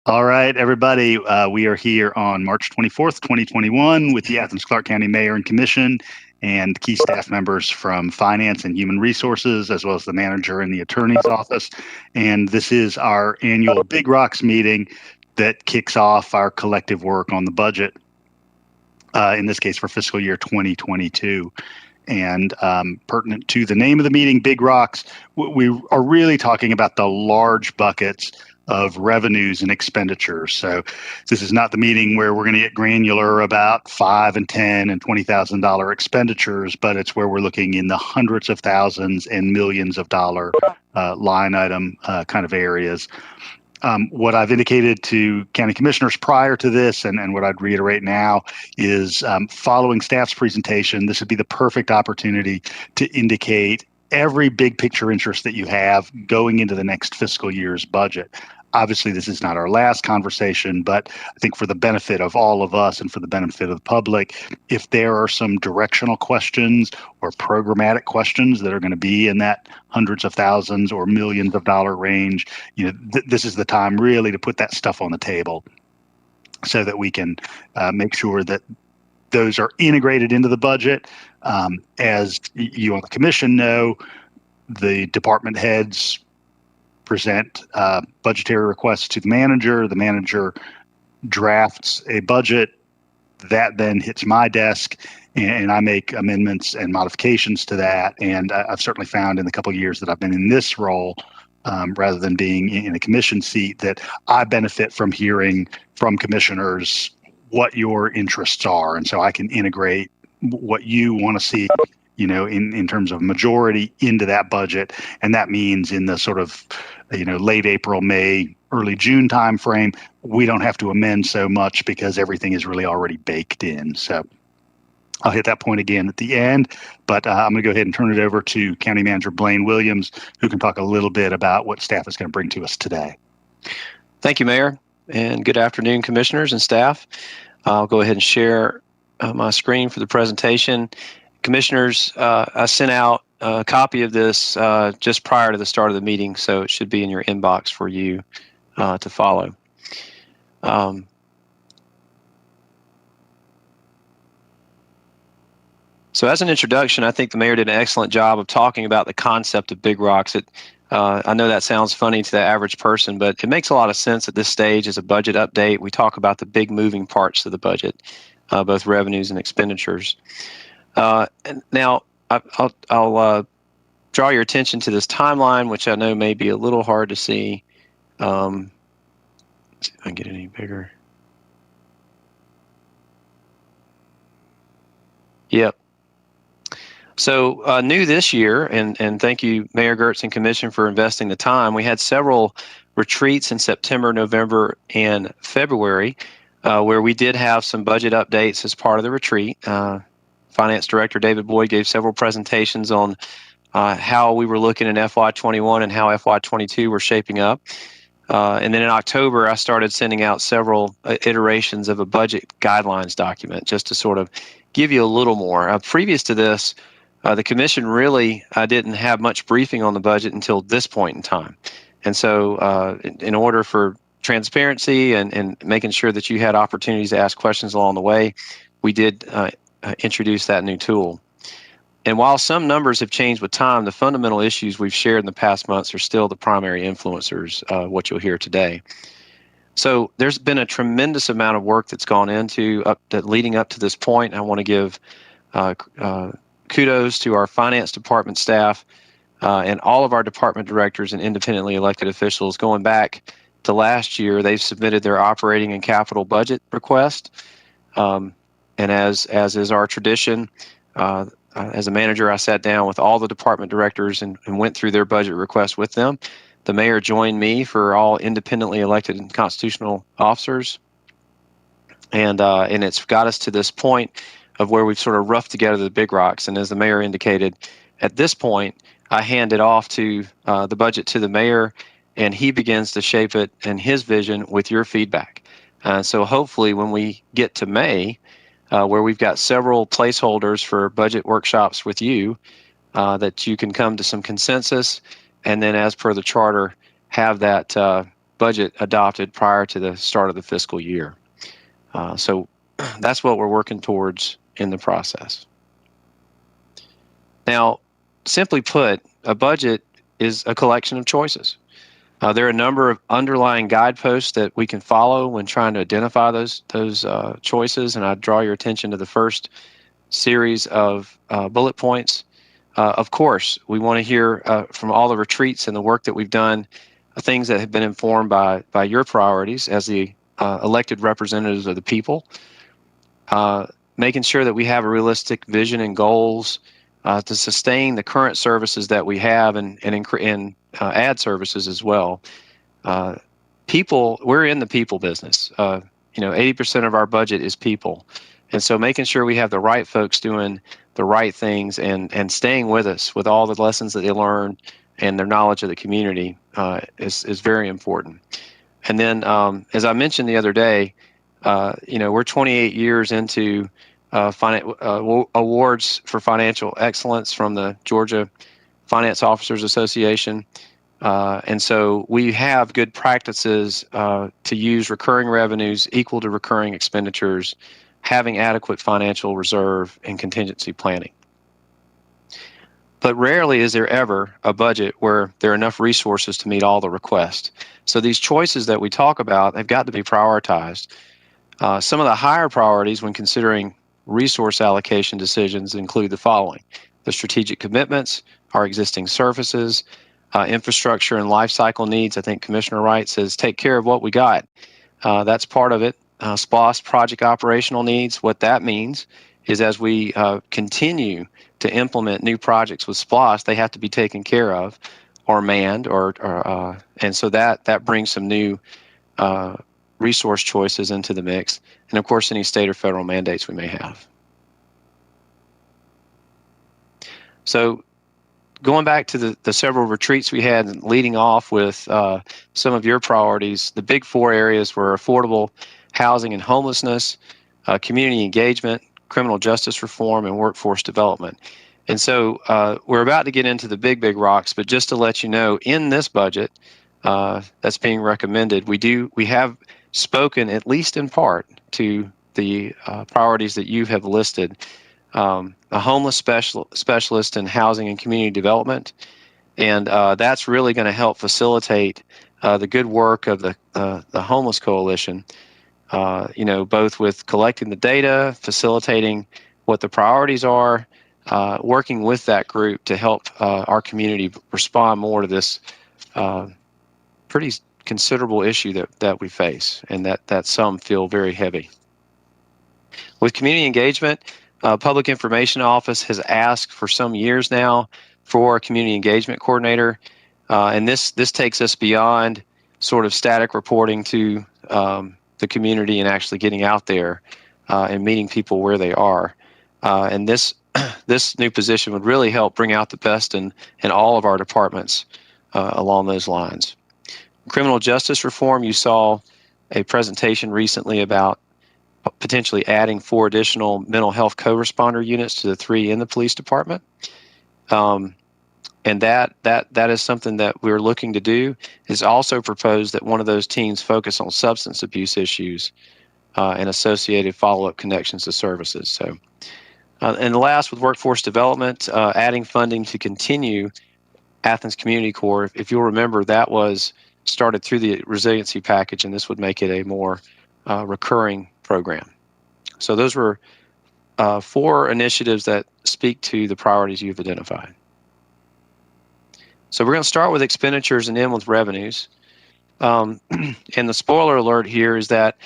All right, everybody. We are here on March 24th, 2021 with the Athens-Clarke County Mayor and Commission and key staff members from Finance and Human Resources, as well as the manager in the attorney's office. And this is our annual Big Rocks meeting that kicks off our collective work on the budget, in this case for fiscal year 2022. And pertinent to the name of the meeting, Big Rocks, we are really talking about the large buckets of revenues and expenditures. So this is not the meeting where we're going to get granular about $5,000 and $10,000 and $20,000 expenditures, but it's where we're looking in the hundreds of thousands and millions of dollar line item kind of areas. What I've indicated to county commissioners prior to this, and what I'd reiterate now, is following staff's presentation, this would be the perfect opportunity to indicate every big picture interest that you have going into the next fiscal year's budget. Obviously, this is not our last conversation, but I think for the benefit of all of us and for the benefit of the public, if there are some directional questions or programmatic questions that are going to be in that hundreds of thousands or millions of dollar range, this is the time really to put that stuff on the table so that we can make sure that those are integrated into the budget. As you on the commission know, the department heads present budgetary requests to the manager. The manager drafts a budget that then hits my desk, and I make amendments and modifications to that. And I've certainly found in the couple of years that I've been in this role, rather than being in a commission seat, that I benefit from hearing from commissioners what your interests are. And so I can integrate what you want to see, in terms of majority into that budget. And that means in the sort of, late April, May, early June timeframe, we don't have to amend so much because everything is really already baked in. So I'll hit that point again at the end, but I'm going to go ahead and turn it over to County Manager Blaine Williams, who can talk a little bit about what staff is going to bring to us today. Thank you, Mayor, and good afternoon, commissioners and staff. I'll go ahead and share my screen for the presentation. Commissioners, I sent out a copy of this just prior to the start of the meeting, so it should be in your inbox for you to follow. So as an introduction, I think the mayor did an excellent job of talking about the concept of Big Rocks. I know that sounds funny to the average person, but it makes a lot of sense at this stage as a budget update. We talk about the big moving parts of the budget, both revenues and expenditures. And now I'll draw your attention to this timeline, which I know may be a little hard to see. Let's see if I can get it any bigger. Yep. So new this year, and thank you, Mayor Gertz and Commission, for investing the time. We had several retreats in September, November, and February, where we did have some budget updates as part of the retreat. Finance Director David Boyd gave several presentations on how we were looking in FY21 and how FY22 were shaping up. And then in October, I started sending out several iterations of a budget guidelines document just to sort of give you a little more. Previous to this, the Commission really didn't have much briefing on the budget until this point in time. And so in order for transparency and making sure that you had opportunities to ask questions along the way, we did introduce that new tool. And while some numbers have changed with time, the fundamental issues we've shared in the past months are still the primary influencers, what you'll hear today. So there's been a tremendous amount of work that's gone into leading up to this point. I want to give kudos to our finance department staff and all of our department directors and independently elected officials. Going back to last year, they've submitted their operating and capital budget request. And as is our tradition, as a manager, I sat down with all the department directors and went through their budget requests with them. The mayor joined me for all independently elected and constitutional officers. And it's got us to this point of where we've sort of roughed together the big rocks. And as the mayor indicated, at this point, I hand it off to the budget to the mayor, and he begins to shape it and his vision with your feedback. So hopefully when we get to May, where we've got several placeholders for budget workshops with you, that you can come to some consensus, and then as per the charter, have that budget adopted prior to the start of the fiscal year. So that's what we're working towards in the process. Now, simply put, a budget is a collection of choices. There are a number of underlying guideposts that we can follow when trying to identify those choices, and I draw your attention to the first series of bullet points. Of course, we want to hear from all the retreats and the work that we've done, things that have been informed by your priorities as the elected representatives of the people, making sure that we have a realistic vision and goals to sustain the current services that we have and add services as well. People, we're in the people business. 80% of our budget is people. And so making sure we have the right folks doing the right things and staying with us with all the lessons that they learn and their knowledge of the community is very important. And then, as I mentioned the other day, we're 28 years into awards for financial excellence from the Georgia Finance Officers Association. And so we have good practices to use recurring revenues equal to recurring expenditures, having adequate financial reserve and contingency planning. But rarely is there ever a budget where there are enough resources to meet all the requests. So these choices that we talk about have got to be prioritized. Some of the higher priorities when considering resource allocation decisions include the following: the strategic commitments, our existing services, infrastructure and life cycle needs. I think Commissioner Wright says take care of what we got. That's part of it. SPLOST, project operational needs. What that means is as we continue to implement new projects with SPLOST, they have to be taken care of or manned, and so that brings some new resource choices into the mix, and of course any state or federal mandates we may have. So going back to the several retreats we had and leading off with some of your priorities, the big four areas were affordable housing and homelessness, community engagement, criminal justice reform, and workforce development. And so we're about to get into the big rocks, but just to let you know, in this budget that's being recommended, we have spoken, at least in part, to the priorities that you have listed. A homeless specialist in housing and community development, and that's really going to help facilitate the good work of the Homeless Coalition, both with collecting the data, facilitating what the priorities are, working with that group to help our community respond more to this pretty considerable issue that we face, and that some feel very heavy. With community engagement, Public Information Office has asked for some years now for a community engagement coordinator, and this takes us beyond sort of static reporting to the community and actually getting out there and meeting people where they are. And this new position would really help bring out the best in all of our departments along those lines. Criminal justice reform, you saw a presentation recently about potentially adding 4 additional mental health co-responder units to the 3 in the police department. And that is something that we're looking to do. It's also proposed that one of those teams focus on substance abuse issues and associated follow-up connections to services. So, and the last, with workforce development, adding funding to continue Athens Community Corps. If you'll remember, that was started through the resiliency package, and this would make it a more recurring program. So those were 4 initiatives that speak to the priorities you've identified. So we're going to start with expenditures and end with revenues. And the spoiler alert here is that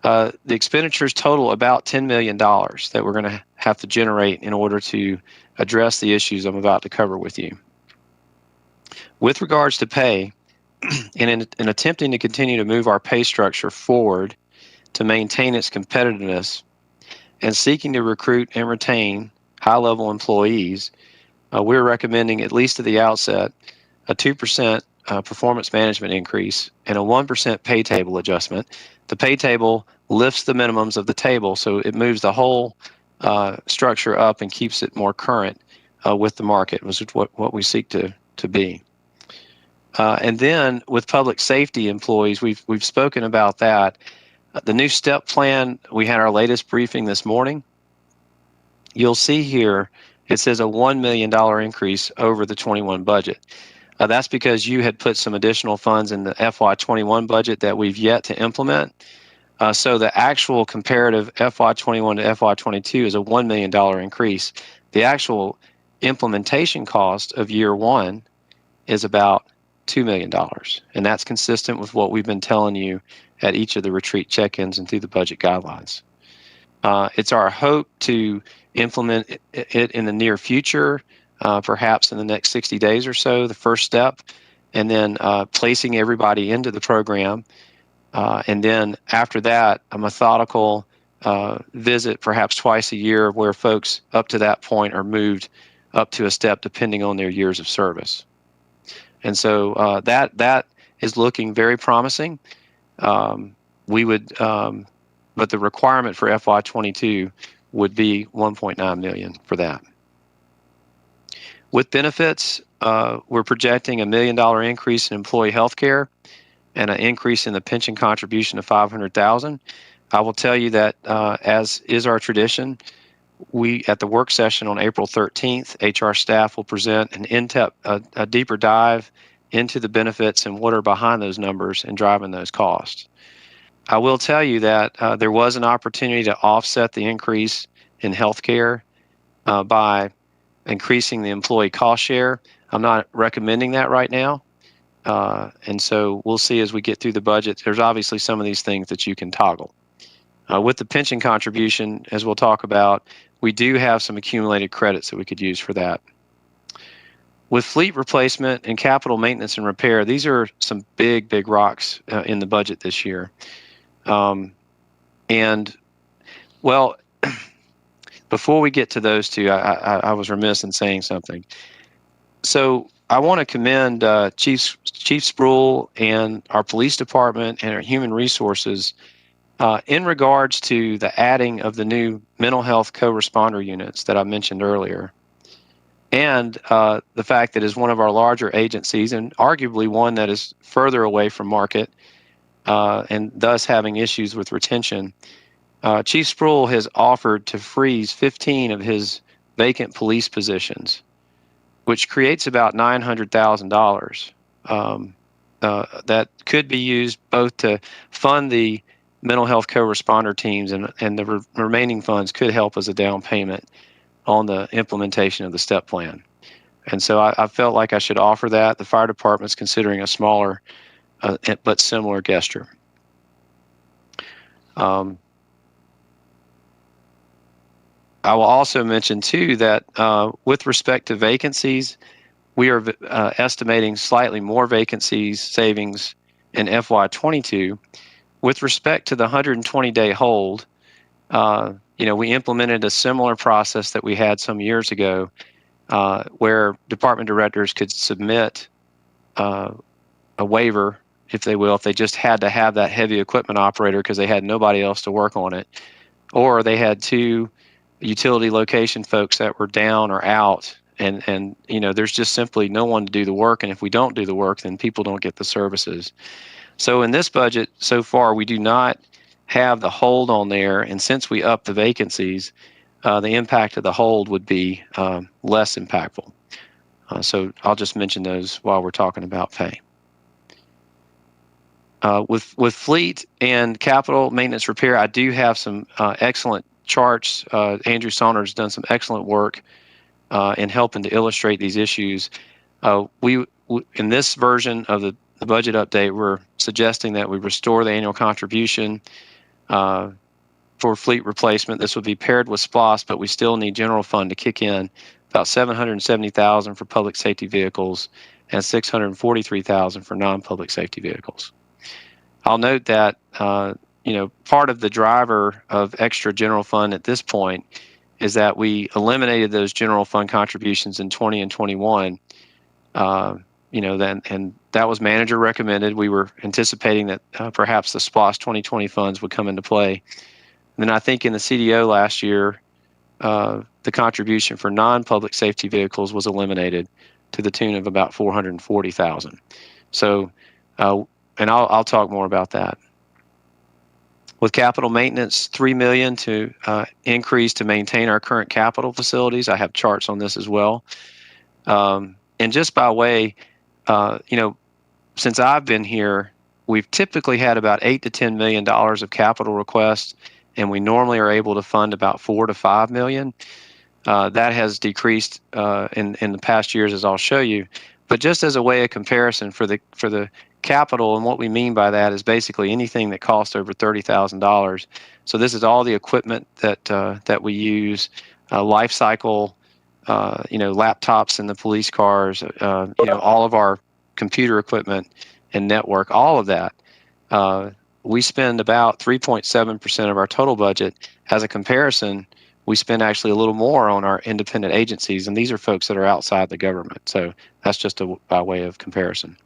the expenditures total about $10 million that we're going to have to generate in order to address the issues I'm about to cover with you. With regards to pay, in attempting to continue to move our pay structure forward to maintain its competitiveness and seeking to recruit and retain high-level employees, we're recommending, at least at the outset, a 2% performance management increase and a 1% pay table adjustment. The pay table lifts the minimums of the table, so it moves the whole structure up and keeps it more current with the market, which is what we seek to be. And then with public safety employees, we've spoken about that. The new step plan, we had our latest briefing this morning. You'll see here it says a $1 million increase over the 21 budget. That's because you had put some additional funds in the FY21 budget that we've yet to implement. So the actual comparative FY21 to FY22 is a $1 million increase. The actual implementation cost of year one is about $2 million. And that's consistent with what we've been telling you at each of the retreat check-ins and through the budget guidelines. It's our hope to implement it in the near future, perhaps in the next 60 days or so, the first step, and then placing everybody into the program. And then after that, a methodical visit, perhaps twice a year, where folks up to that point are moved up to a step depending on their years of service. And so that is looking very promising. But the requirement for FY22 would be $1.9 million for that. With benefits, we're projecting $1 million increase in employee health care and an increase in the pension contribution of $500,000. I will tell you that, as is our tradition, we at the work session on April 13th, HR staff will present a deeper dive into the benefits and what are behind those numbers and driving those costs. I will tell you that there was an opportunity to offset the increase in healthcare by increasing the employee cost share. I'm not recommending that right now. And so we'll see as we get through the budget. There's obviously some of these things that you can toggle. With the pension contribution, as we'll talk about, we do have some accumulated credits that we could use for that. With fleet replacement and capital maintenance and repair, these are some big, big rocks in the budget this year. And, well, before we get to those two, I was remiss in saying something. So I want to commend Chief Spruill and our police department and our human resources in regards to the adding of the new mental health co-responder units that I mentioned earlier. And the fact that it's one of our larger agencies and arguably one that is further away from market and thus having issues with retention. Chief Spruill has offered to freeze 15 of his vacant police positions, which creates about $900,000 that could be used both to fund the mental health co-responder teams and the remaining funds could help as a down payment on the implementation of the STEP plan. And so I felt like I should offer that. The fire department's considering a smaller but similar gesture. I will also mention, too, that with respect to vacancies, we are estimating slightly more vacancies savings in FY22. With respect to the 120-day hold, we implemented a similar process that we had some years ago where department directors could submit a waiver, if they will, if they just had to have that heavy equipment operator because they had nobody else to work on it, or they had two utility location folks that were down or out, and there's just simply no one to do the work, and if we don't do the work, then people don't get the services. So in this budget so far, we do not have the hold on there, and since we upped the vacancies, the impact of the hold would be less impactful. So I'll just mention those while we're talking about pay. With fleet and capital maintenance repair, I do have some excellent charts. Andrew Saunders has done some excellent work in helping to illustrate these issues. In this version of the budget update, we're suggesting that we restore the annual contribution for fleet replacement. This would be paired with SPLOST, but we still need general fund to kick in about $770,000 for public safety vehicles and $643,000 for non-public safety vehicles. I'll note that part of the driver of extra general fund at this point is that we eliminated those general fund contributions in 20 and 21. And that was manager recommended. We were anticipating that perhaps the SPLOST 2020 funds would come into play. And then I think in the CDO last year, the contribution for non-public safety vehicles was eliminated to the tune of about $440,000. So, and I'll talk more about that. With capital maintenance, $3 million to increase to maintain our current capital facilities. I have charts on this as well. And just by way, since I've been here, we've typically had about $8 to $10 million of capital requests, and we normally are able to fund about $4 to $5 million. That has decreased in the past years, as I'll show you. But just as a way of comparison for the capital, and what we mean by that is basically anything that costs over $30,000. So this is all the equipment that we use, life cycle, laptops in the police cars, all of our computer equipment and network, all of that. We spend about 3.7% of our total budget. As a comparison, we spend actually a little more on our independent agencies, and these are folks that are outside the government. So that's just by way of comparison.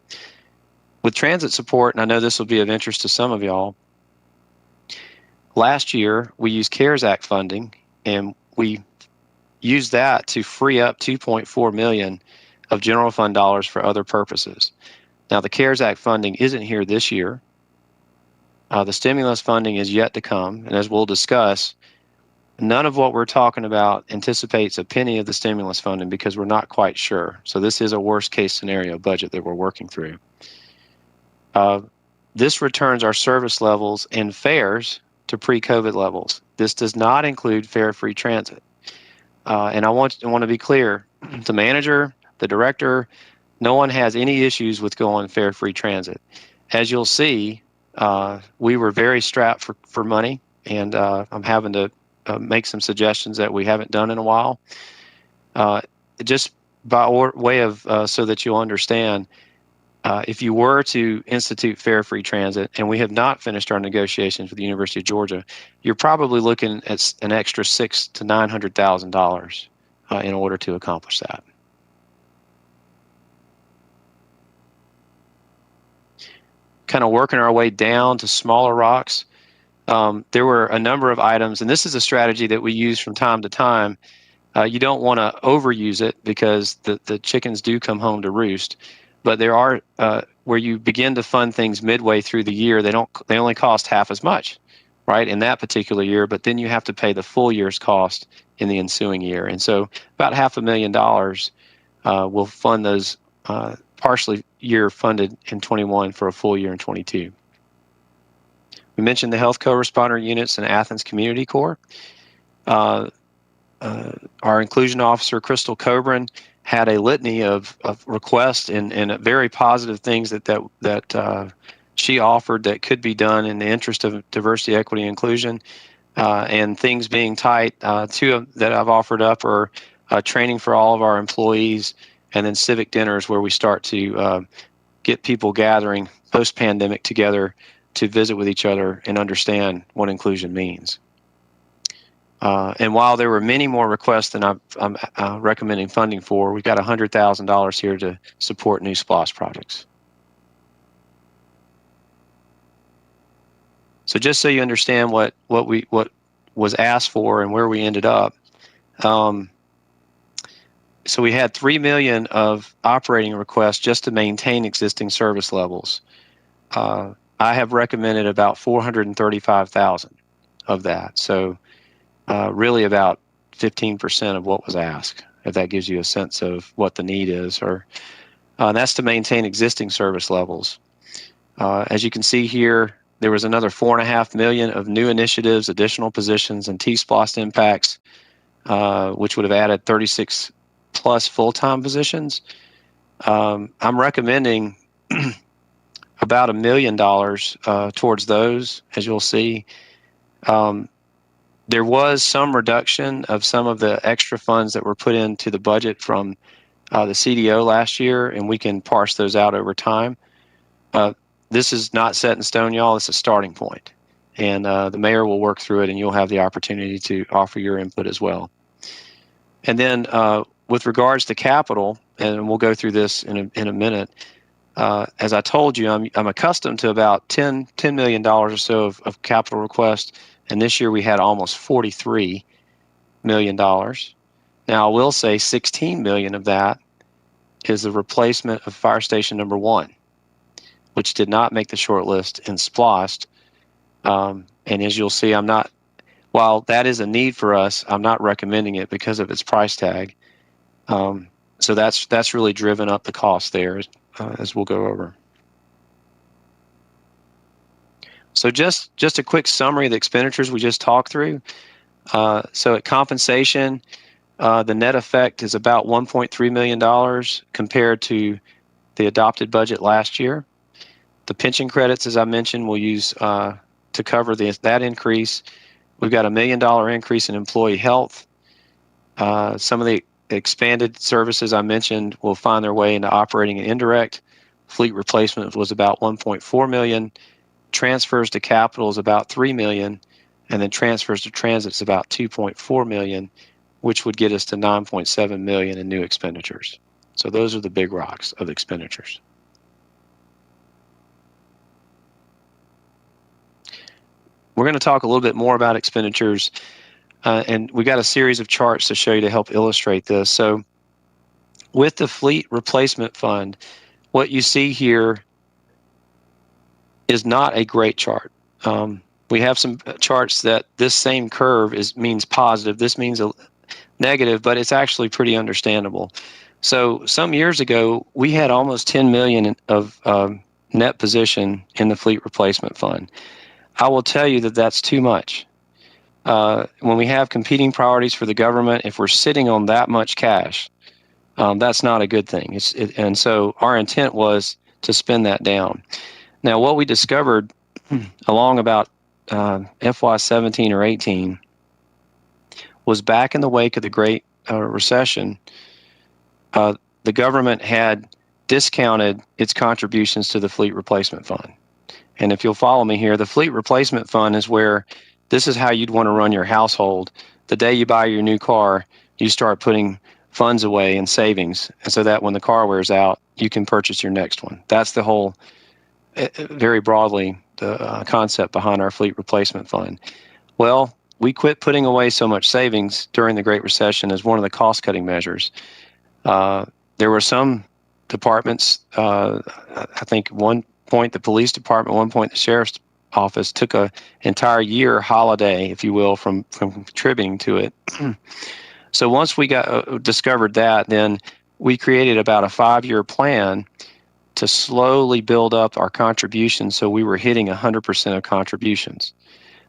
With transit support, and I know this will be of interest to some of y'all, last year we used CARES Act funding, and we used that to free up $2.4 million of general fund dollars for other purposes. Now, the CARES Act funding isn't here this year. The stimulus funding is yet to come, and as we'll discuss, none of what we're talking about anticipates a penny of the stimulus funding because we're not quite sure. So this is a worst-case scenario budget that we're working through. This returns our service levels and fares to pre-COVID levels. This does not include fare-free transit. And I want to be clear, the manager, the director, no one has any issues with going fare-free transit. As you'll see, we were very strapped for money, and I'm having to make some suggestions that we haven't done in a while. Just by way of, so that you'll understand, if you were to institute fare-free transit, and we have not finished our negotiations with the University of Georgia, you're probably looking at an extra $600,000 to $900,000 in order to accomplish that. Kind of working our way down to smaller rocks. There were a number of items, and this is a strategy that we use from time to time. You don't want to overuse it because the chickens do come home to roost. But there are where you begin to fund things midway through the year, they only cost half as much, right, in that particular year, but then you have to pay the full year's cost in the ensuing year. And so about $500,000 will fund those partially year funded in 21 for a full year in 22. We mentioned the health co-responder units in Athens Community Corps. Our inclusion officer, Crystal Coburn, had a litany of requests and very positive things that she offered that could be done in the interest of diversity, equity, and inclusion. And things being tight, two that I've offered up are training for all of our employees, and then civic dinners where we start to get people gathering post-pandemic together to visit with each other and understand what inclusion means. And while there were many more requests than I'm recommending funding for, we've got $100,000 here to support new SPLOST projects. So just so you understand what was asked for and where we ended up, so we had $3 million of operating requests just to maintain existing service levels. I have recommended about $435,000 of that. So really about 15% of what was asked, if that gives you a sense of what the need is. That's to maintain existing service levels. As you can see here, there was another $4.5 million of new initiatives, additional positions, and T-SPLOST impacts, which would have added 36 plus full-time positions. I'm recommending about $1 million towards those, as you'll see. There was some reduction of some of the extra funds that were put into the budget from the CDO last year, and we can parse those out over time. This is not set in stone, y'all. It's a starting point, and the mayor will work through it, and you'll have the opportunity to offer your input as well. And then with regards to capital, and we'll go through this in a minute, as I told you, I'm accustomed to about $10 million or so of capital requests, and this year we had almost $43 million. Now, I will say $16 million of that is the replacement of Fire Station number 1. which did not make the short list in SPLOST. And as you'll see, while that is a need for us, I'm not recommending it because of its price tag. So that's really driven up the cost there, as we'll go over. So just a quick summary of the expenditures we just talked through. So at compensation, the net effect is about $1.3 million compared to the adopted budget last year. The pension credits, as I mentioned, we'll use to cover that increase. We've got $1 million increase in employee health. Some of the expanded services I mentioned will find their way into operating and indirect. Fleet replacement was about $1.4 million. Transfers to capital is about $3 million. And then transfers to transit is about $2.4 million, which would get us to $9.7 million in new expenditures. So those are the big rocks of expenditures. We're going to talk a little bit more about expenditures, and we got a series of charts to show you to help illustrate this. So with the fleet replacement fund, what you see here is not a great chart. We have some charts that this same curve means positive. This means a negative, but it's actually pretty understandable. So some years ago, we had almost $10 million of net position in the fleet replacement fund. I will tell you that that's too much. When we have competing priorities for the government, if we're sitting on that much cash, that's not a good thing. And so our intent was to spend that down. Now, what we discovered along about FY17 or 18 was back in the wake of the Great Recession, the government had discounted its contributions to the fleet replacement fund. And if you'll follow me here, the fleet replacement fund is where this is how you'd want to run your household. The day you buy your new car, you start putting funds away in savings, and so that when the car wears out, you can purchase your next one. That's the whole, very broadly, the concept behind our fleet replacement fund. Well, we quit putting away so much savings during the Great Recession as one of the cost-cutting measures. There were some departments, I think one point the police department, one point the sheriff's office took an entire year holiday, if you will, from contributing to it. So once we discovered that, then we created about a 5-year plan to slowly build up our contributions so we were hitting 100% of contributions.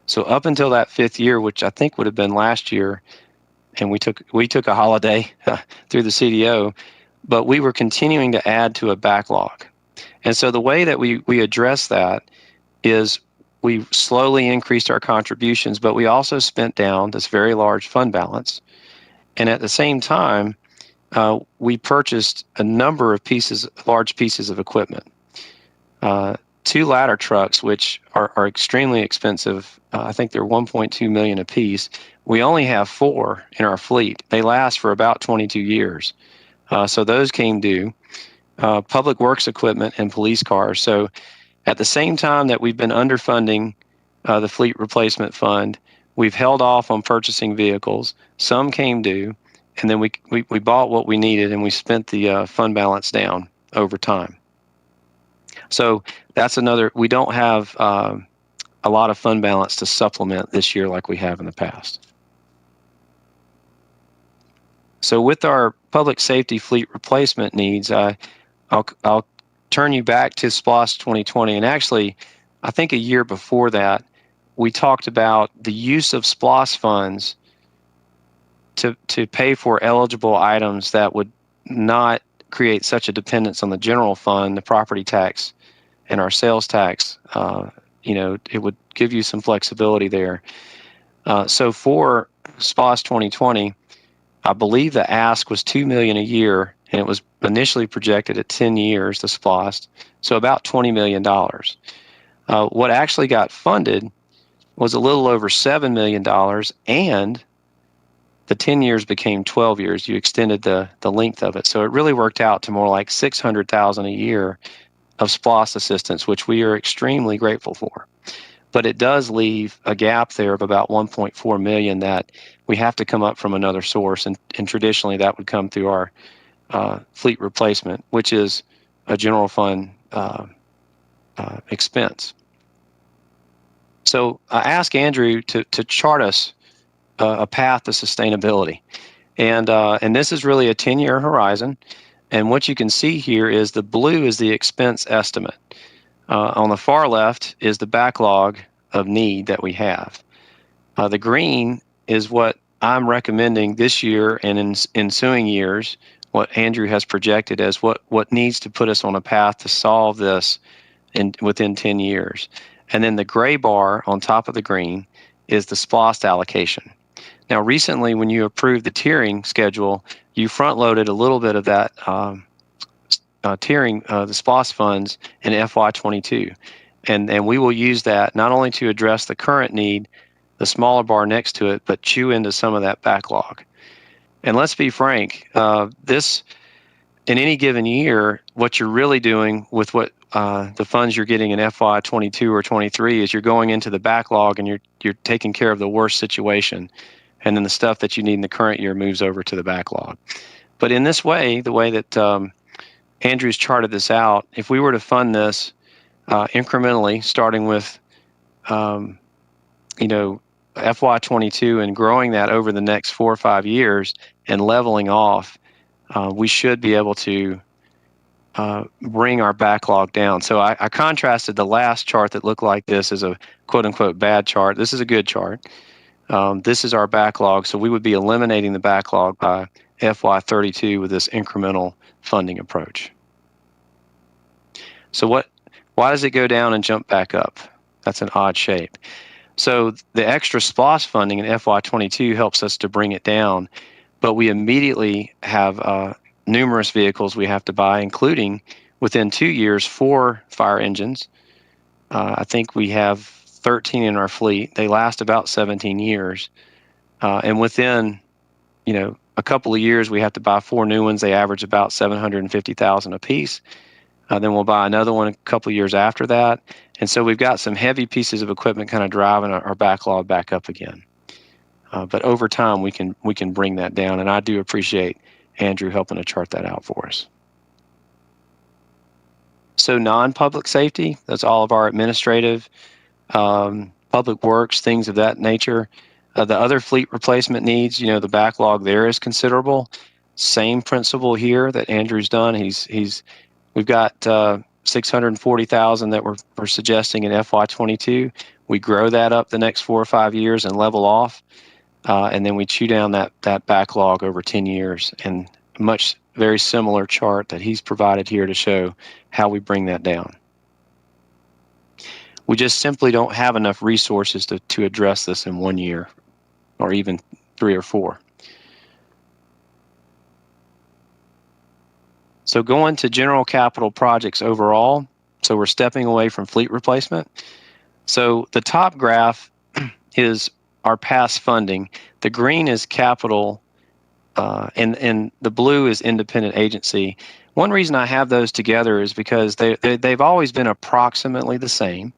So up until that 5th year, which I think would have been last year, and we took a holiday through the CDO, but we were continuing to add to a backlog. And so the way that we address that is we slowly increased our contributions, but we also spent down this very large fund balance. And at the same time, we purchased a number of large pieces of equipment. 2 ladder trucks, which are extremely expensive. I think they're $1.2 million a piece. We only have 4 in our fleet. They last for about 22 years. So those came due. Public works equipment and police cars. So at the same time that we've been underfunding the fleet replacement fund, we've held off on purchasing vehicles. Some came due, and then we bought what we needed, and we spent the fund balance down over time. So that's another. We don't have a lot of fund balance to supplement this year like we have in the past. So with our public safety fleet replacement needs, I'll turn you back to SPLOST 2020. And actually, I think a year before that, we talked about the use of SPLOST funds to pay for eligible items that would not create such a dependence on the general fund, the property tax, and our sales tax. It would give you some flexibility there. So for SPLOST 2020, I believe the ask was $2 million a year, and it was initially projected at 10 years, the SPLOST, so about $20 million. What actually got funded was a little over $7 million, and the 10 years became 12 years. You extended the length of it. So it really worked out to more like $600,000 a year of SPLOST assistance, which we are extremely grateful for. But it does leave a gap there of about $1.4 million that we have to come up from another source, and traditionally that would come through our fleet replacement, which is a general fund expense. So I asked Andrew to chart us a path to sustainability. And this is really a 10-year horizon. And what you can see here is the blue is the expense estimate. On the far left is the backlog of need that we have. The green is what I'm recommending this year and in ensuing years, what Andrew has projected as what needs to put us on a path to solve this within 10 years. And then the gray bar on top of the green is the SPLOST allocation. Now, recently, when you approved the tiering schedule, you front-loaded a little bit of that tiering, the SPLOST funds in FY22. And we will use that not only to address the current need, the smaller bar next to it, but chew into some of that backlog. And let's be frank, this, in any given year, what you're really doing with what the funds you're getting in FY22 or 23 is you're going into the backlog and you're taking care of the worst situation. And then the stuff that you need in the current year moves over to the backlog. But in this way, the way that Andrew's charted this out, if we were to fund this incrementally, starting with, FY22 and growing that over the next 4 or 5 years and leveling off, we should be able to bring our backlog down. So I contrasted the last chart that looked like this as a quote-unquote bad chart. This is a good chart. This is our backlog, so we would be eliminating the backlog by FY32 with this incremental funding approach. So why does it go down and jump back up? That's an odd shape. So the extra SPLOST funding in FY22 helps us to bring it down, but we immediately have numerous vehicles we have to buy, including within 2 years, 4 fire engines. I think we have 13 in our fleet. They last about 17 years. And within, a couple of years, we have to buy 4 new ones. They average about $750,000 a piece. Then we'll buy another one a couple of years after that. And so we've got some heavy pieces of equipment kind of driving our backlog back up again. But over time, we can bring that down. And I do appreciate Andrew helping to chart that out for us. So non-public safety, that's all of our administrative, public works, things of that nature. The other fleet replacement needs, the backlog there is considerable. Same principle here that Andrew's done. We've got $640,000 that we're suggesting in FY22. We grow that up the next 4 or 5 years and level off, and then we chew down that backlog over 10 years. And very similar chart that he's provided here to show how we bring that down. We just simply don't have enough resources to address this in 1 year, or even 3 or 4. So going to general capital projects overall, so we're stepping away from fleet replacement. So the top graph is our past funding. The green is capital, and the blue is independent agency. One reason I have those together is because they've always been approximately the same.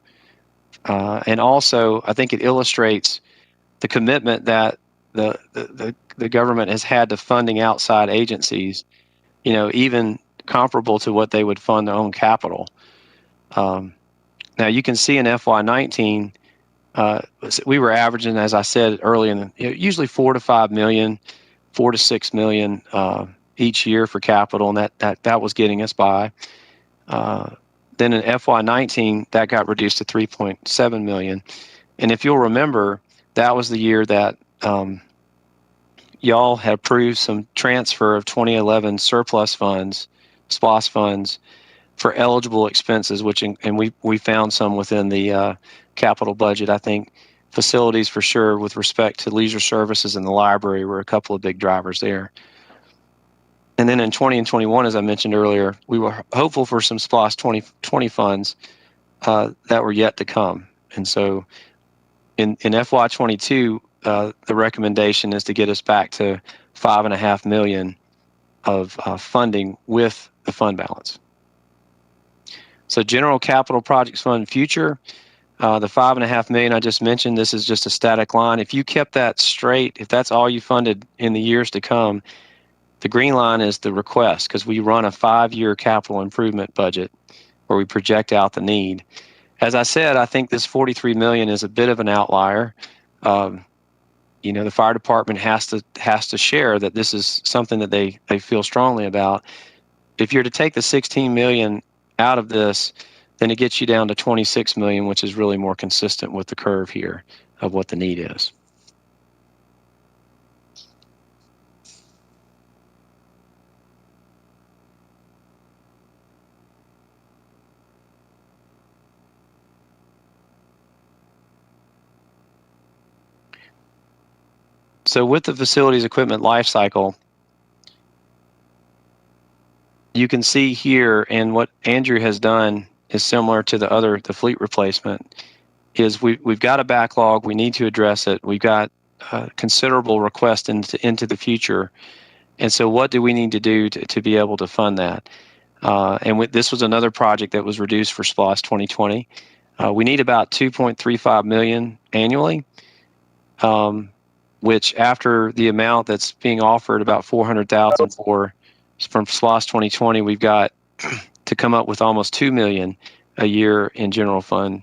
And also, I think it illustrates the commitment that the government has had to funding outside agencies, even comparable to what they would fund their own capital. Now, you can see in FY19, we were averaging, as I said earlier, usually 4 to 5 million, 4 to 6 million each year for capital, and that was getting us by. Then in FY19, that got reduced to 3.7 million. And if you'll remember, that was the year that y'all had approved some transfer of 2011 surplus funds, SPLOST funds, for eligible expenses, and we found some within the capital budget. I think facilities for sure, with respect to leisure services and the library, were a couple of big drivers there. And then in 20 and 21, as I mentioned earlier, we were hopeful for some SPLOST 2020 funds that were yet to come. And so in FY22, the recommendation is to get us back to $5.5 million of funding with the fund balance. So general capital projects fund future, the $5.5 million I just mentioned, this is just a static line. If you kept that straight, if that's all you funded in the years to come, the green line is the request, because we run a 5-year capital improvement budget. where we project out the need. As I said, I think this $43 million is a bit of an outlier. The fire department has to share that this is something that they feel strongly about. If you're to take the $16 million out of this, then it gets you down to $26 million, which is really more consistent with the curve here of what the need is. So with the facilities equipment life cycle, you can see here, and what Andrew has done is similar to the fleet replacement, is we've got a backlog, we need to address it, we've got considerable requests into the future, and so what do we need to do to be able to fund that? This was another project that was reduced for SPLOST 2020. We need about $2.35 million annually, which after the amount that's being offered, about $400,000 from SPLOST 2020, we've got to come up with almost $2 million a year in general fund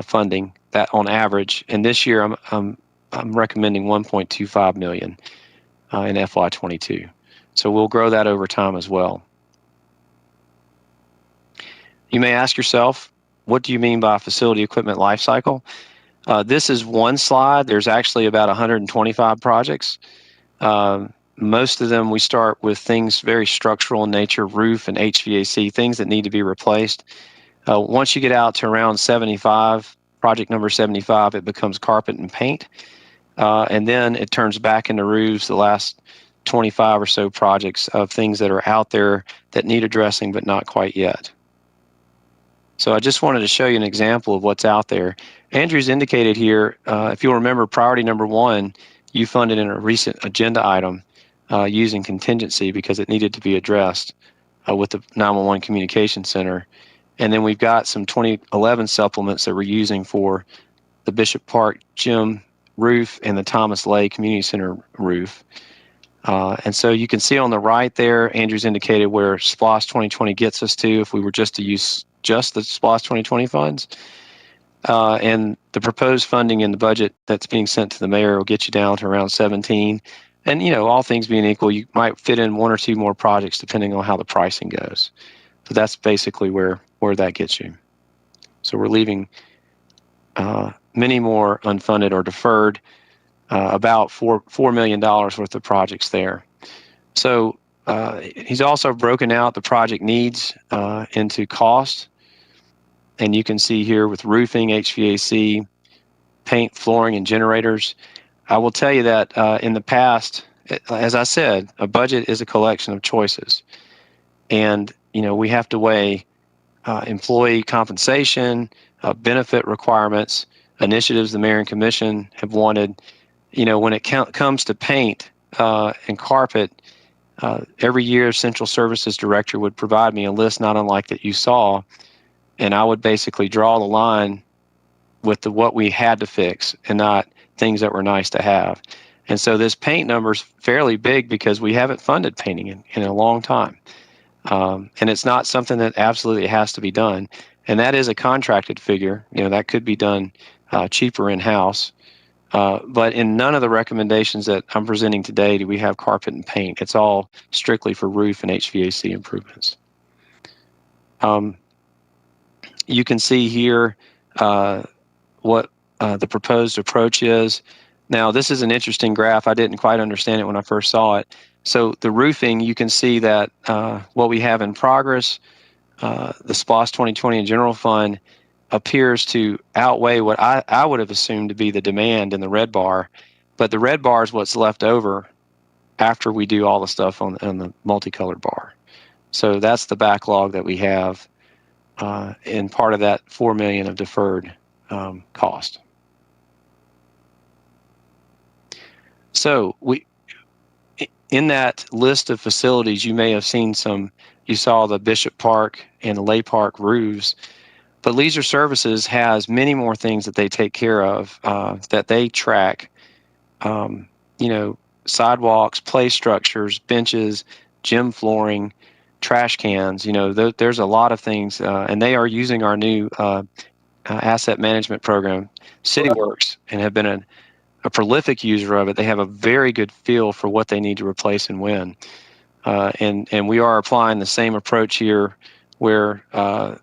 funding, that on average. And this year, I'm recommending $1.25 million in FY22. So we'll grow that over time as well. You may ask yourself, what do you mean by facility equipment life cycle? This is one slide. There's actually about 125 projects. Most of them, we start with things very structural in nature, roof and HVAC, things that need to be replaced. Once you get out to around 75, project number 75, it becomes carpet and paint. And then it turns back into roofs, the last 25 or so projects of things that are out there that need addressing but not quite yet. So I just wanted to show you an example of what's out there. Andrew's indicated here, if you'll remember, priority number 1, you funded in a recent agenda item using contingency because it needed to be addressed with the 911 Communication Center. And then we've got some 2011 supplements that we're using for the Bishop Park Gym roof and the Thomas Lay Community Center roof. And so you can see on the right there, Andrew's indicated where SPLOST 2020 gets us to if we were just to use just the SPLOST 2020 funds. And the proposed funding in the budget that's being sent to the mayor will get you down to around 17. And, all things being equal, you might fit in 1 or 2 more projects depending on how the pricing goes. So that's basically where that gets you. So we're leaving many more unfunded or deferred, about $4 million worth of projects there. So he's also broken out the project needs into cost. And you can see here with roofing, HVAC, paint, flooring, and generators. I will tell you that in the past, as I said, a budget is a collection of choices. And, we have to weigh employee compensation, benefit requirements, initiatives the mayor and commission have wanted. When it comes to paint and carpet, every year Central Services Director would provide me a list not unlike that you saw, and I would basically draw the line with what we had to fix and not things that were nice to have. And so this paint number is fairly big because we haven't funded painting in a long time. And it's not something that absolutely has to be done. And that is a contracted figure. That could be done cheaper in-house. But in none of the recommendations that I'm presenting today do we have carpet and paint. It's all strictly for roof and HVAC improvements. You can see here what the proposed approach is. Now, this is an interesting graph. I didn't quite understand it when I first saw it. So the roofing, you can see that what we have in progress, the SPLOST 2020 and General Fund, appears to outweigh what I would have assumed to be the demand in the red bar. But the red bar is what's left over after we do all the stuff on the multicolored bar. So that's the backlog that we have in part of that $4 million of deferred cost. So in that list of facilities, you may have seen you saw the Bishop Park and the Lay Park roofs, but Leisure Services has many more things that they take care of, that they track, sidewalks, play structures, benches, gym flooring, trash cans. There's a lot of things, and they are using our new asset management program, CityWorks, and have been a prolific user of it. They have a very good feel for what they need to replace and when. And we are applying the same approach here, where a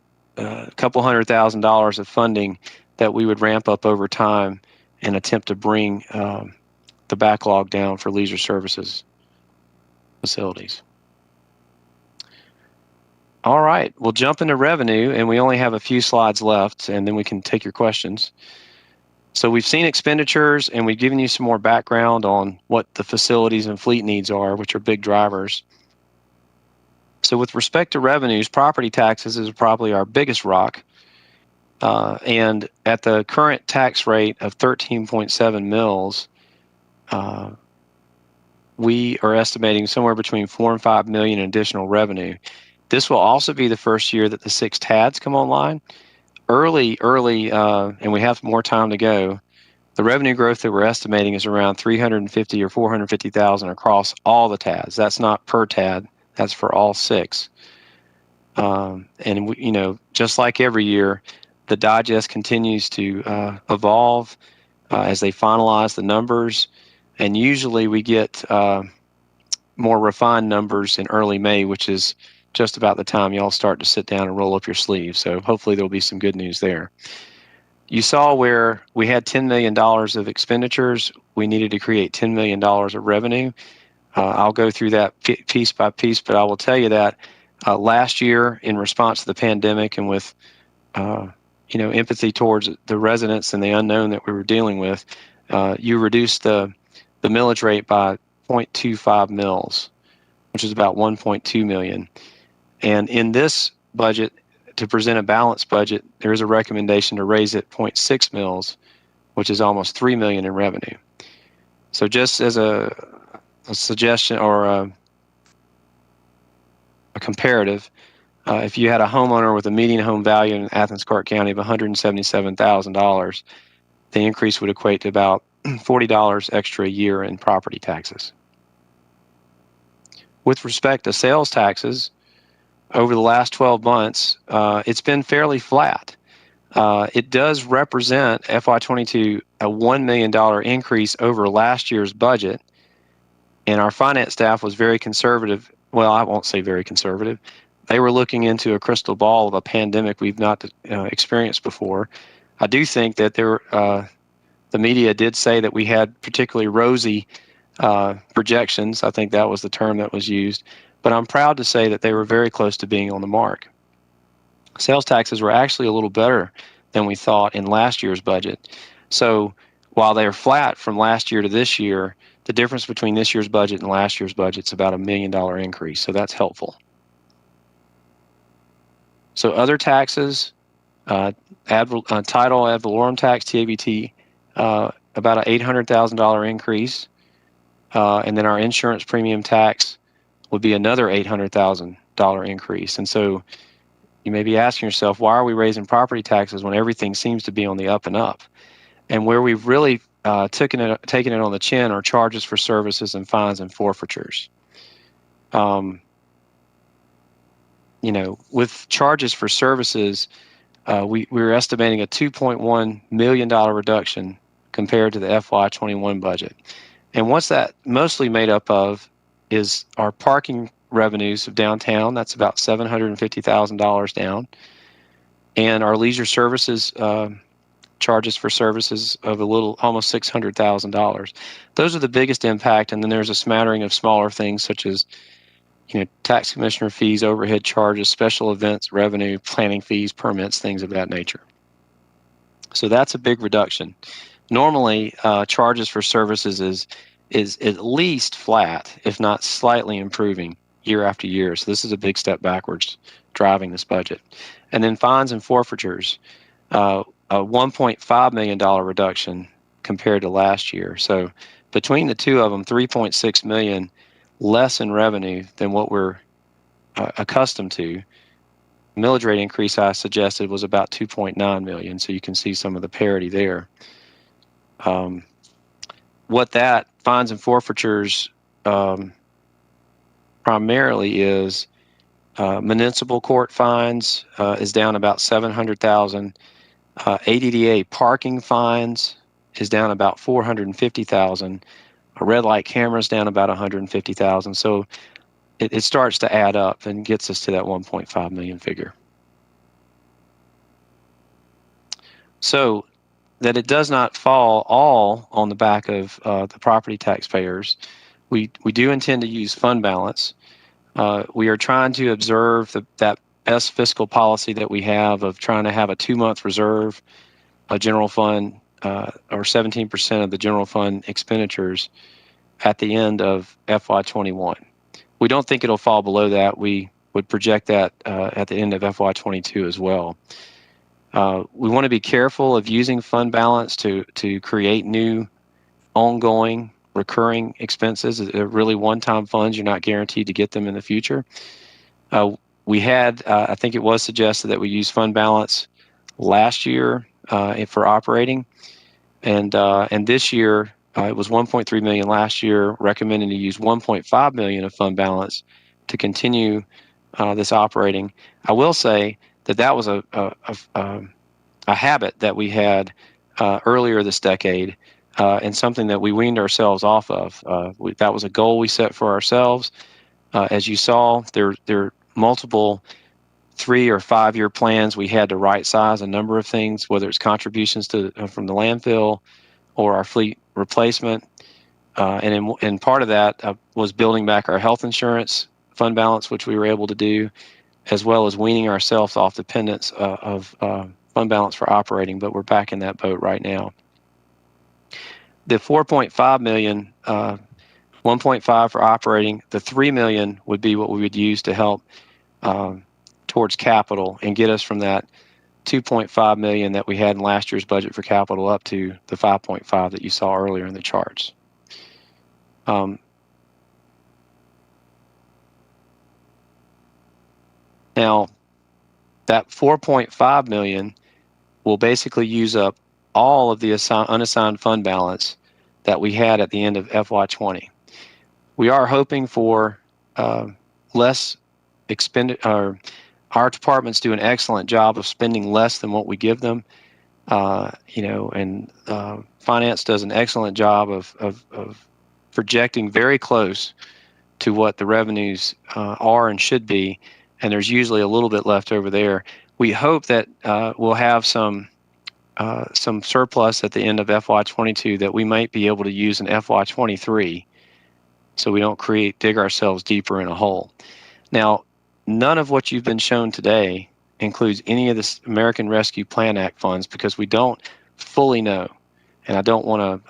couple $100,000 of funding that we would ramp up over time and attempt to bring the backlog down for leisure services facilities. All right, we'll jump into revenue, and we only have a few slides left, and then we can take your questions. So we've seen expenditures, and we've given you some more background on what the facilities and fleet needs are, which are big drivers. So with respect to revenues, property taxes is probably our biggest rock. And at the current tax rate of 13.7 mils, we are estimating somewhere between 4 and 5 million in additional revenue. This will also be the first year that the 6 TADs come online. Early, and we have more time to go. The revenue growth that we're estimating is around 350 or 450,000 across all the TADs. That's not per TAD. That's for all 6. And we, just like every year, the digest continues to evolve as they finalize the numbers, and usually we get more refined numbers in early May, which is just about the time y'all start to sit down and roll up your sleeves. So hopefully there'll be some good news there. You saw where we had $10 million of expenditures. We needed to create $10 million of revenue. I'll go through that piece by piece, but I will tell you that last year, in response to the pandemic and with empathy towards the residents and the unknown that we were dealing with, you reduced the millage rate by 0.25 mils, which is about 1.2 million. And in this budget, to present a balanced budget, there is a recommendation to raise it 0.6 mils, which is almost 3 million in revenue. So just as a suggestion or a comparative, if you had a homeowner with a median home value in Athens-Clarke County of $177,000, the increase would equate to about $40 extra a year in property taxes. With respect to sales taxes, over the last 12 months, it's been fairly flat. It does represent FY22 a $1 million increase over last year's budget, and our finance staff was very conservative. Well, I won't say very conservative. They were looking into a crystal ball of a pandemic we've not experienced before. I do think that the media did say that we had particularly rosy projections. I think that was the term that was used. But I'm proud to say that they were very close to being on the mark. Sales taxes were actually a little better than we thought in last year's budget. So while they're flat from last year to this year, the difference between this year's budget and last year's budget is about $1 million increase. So that's helpful. So other taxes, title ad valorem tax, TAVT, about an $800,000 increase. And then our insurance premium tax would be another $800,000 increase. And so you may be asking yourself, why are we raising property taxes when everything seems to be on the up and up? And where we've really taken it on the chin are charges for services and fines and forfeitures. With charges for services, we were estimating a $2.1 million reduction compared to the FY21 budget. And what's that mostly made up of is our parking revenues of downtown. That's about $750,000 down. And our leisure services charges for services of almost $600,000. Those are the biggest impact. And then there's a smattering of smaller things such as tax commissioner fees, overhead charges, special events, revenue, planning fees, permits, things of that nature. So that's a big reduction. Normally, charges for services is at least flat, if not slightly improving year after year. So this is a big step backwards driving this budget. And then fines and forfeitures, a $1.5 million reduction compared to last year. So between the two of them, 3.6 million less in revenue than what we're accustomed to. Millage rate increase I suggested was about 2.9 million, so you can see some of the parity there. What that fines and forfeitures primarily is Municipal court fines is down about $700,000. ADDA parking fines is down about $450,000. Red light cameras down about $150,000. So it starts to add up and gets us to that 1.5 million figure. So that it does not fall all on the back of the property taxpayers. We do intend to use fund balance. We are trying to observe that best fiscal policy that we have of trying to have a 2-month reserve, a general fund, or 17% of the general fund expenditures at the end of FY21. We don't think it'll fall below that. We would project that at the end of FY22 as well. We want to be careful of using fund balance to create new ongoing recurring expenses. They're really one-time funds. You're not guaranteed to get them in the future. We had, I think it was suggested that we use fund balance last year for operating, and this year it was 1.3 million last year, recommending to use 1.5 million of fund balance to continue this operating. I will say that was a habit that we had earlier this decade, and something that we weaned ourselves off of. That was a goal we set for ourselves. As you saw, there are multiple 3 or 5 year plans. We had to right size a number of things, whether it's contributions from the landfill or our fleet replacement. And part of that was building back our health insurance fund balance, which we were able to do, as well as weaning ourselves off dependence of fund balance for operating, but we're back in that boat right now. The 4.5 million, 1.5 for operating, the 3 million would be what we would use to help towards capital and get us from that 2.5 million that we had in last year's budget for capital up to the 5.5 that you saw earlier in the charts. Now, that 4.5 million will basically use up all of the unassigned fund balance that we had at the end of FY20. We are hoping for less expenditure. Our departments do an excellent job of spending less than what we give them, and finance does an excellent job of projecting very close to what the revenues are and should be, and there's usually a little bit left over there. We hope that we'll have some surplus at the end of FY22 that we might be able to use in FY23, so we don't dig ourselves deeper in a hole. Now, none of what you've been shown today includes any of the American Rescue Plan Act funds, because we don't fully know, and I don't want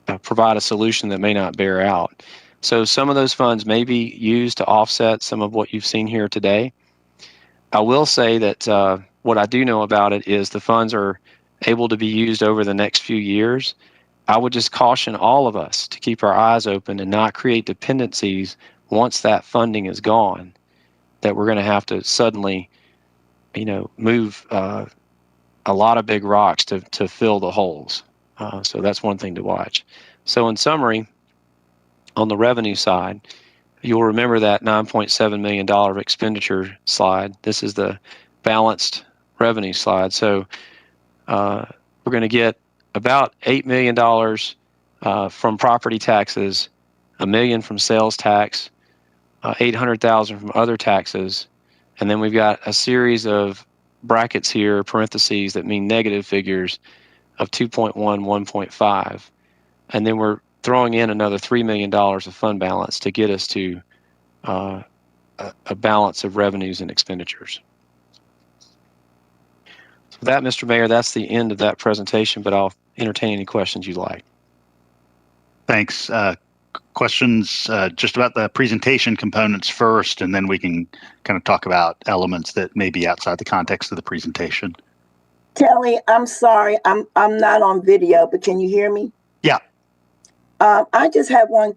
to provide a solution that may not bear out. So some of those funds may be used to offset some of what you've seen here today. I will say that what I do know about it is the funds are able to be used over the next few years. I would just caution all of us to keep our eyes open and not create dependencies once that funding is gone, that we're going to have to suddenly, move a lot of big rocks to fill the holes. So that's one thing to watch. So in summary, on the revenue side, you'll remember that $9.7 million expenditure slide. This is the balanced revenue slide. So we're going to get about $8 million from property taxes, $1 million from sales tax, $800,000 from other taxes, and then we've got a series of brackets here, parentheses, that mean negative figures of 2.1, 1.5, and then we're throwing in another $3 million of fund balance to get us to a balance of revenues and expenditures. So that, Mr. Mayor, that's the end of that presentation, but I'll entertain any questions you'd like. Thanks. Questions just about the presentation components first, and then we can kind of talk about elements that may be outside the context of the presentation. Kelly, I'm sorry, I'm not on video, but can you hear me? Yeah. I just have one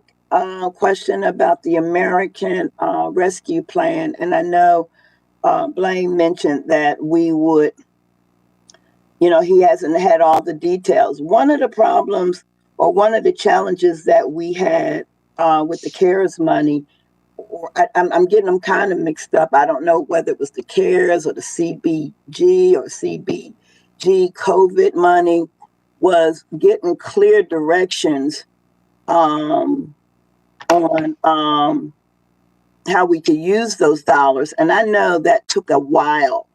question about the American Rescue Plan, and I know Blaine mentioned that we would, he hasn't had all the details. One of the problems, or one of the challenges that we had with the CARES money, or I'm getting them kind of mixed up. I don't know whether it was the CARES or the CBG or CBG COVID money, was getting clear directions on how we could use those dollars. And I know that took a while.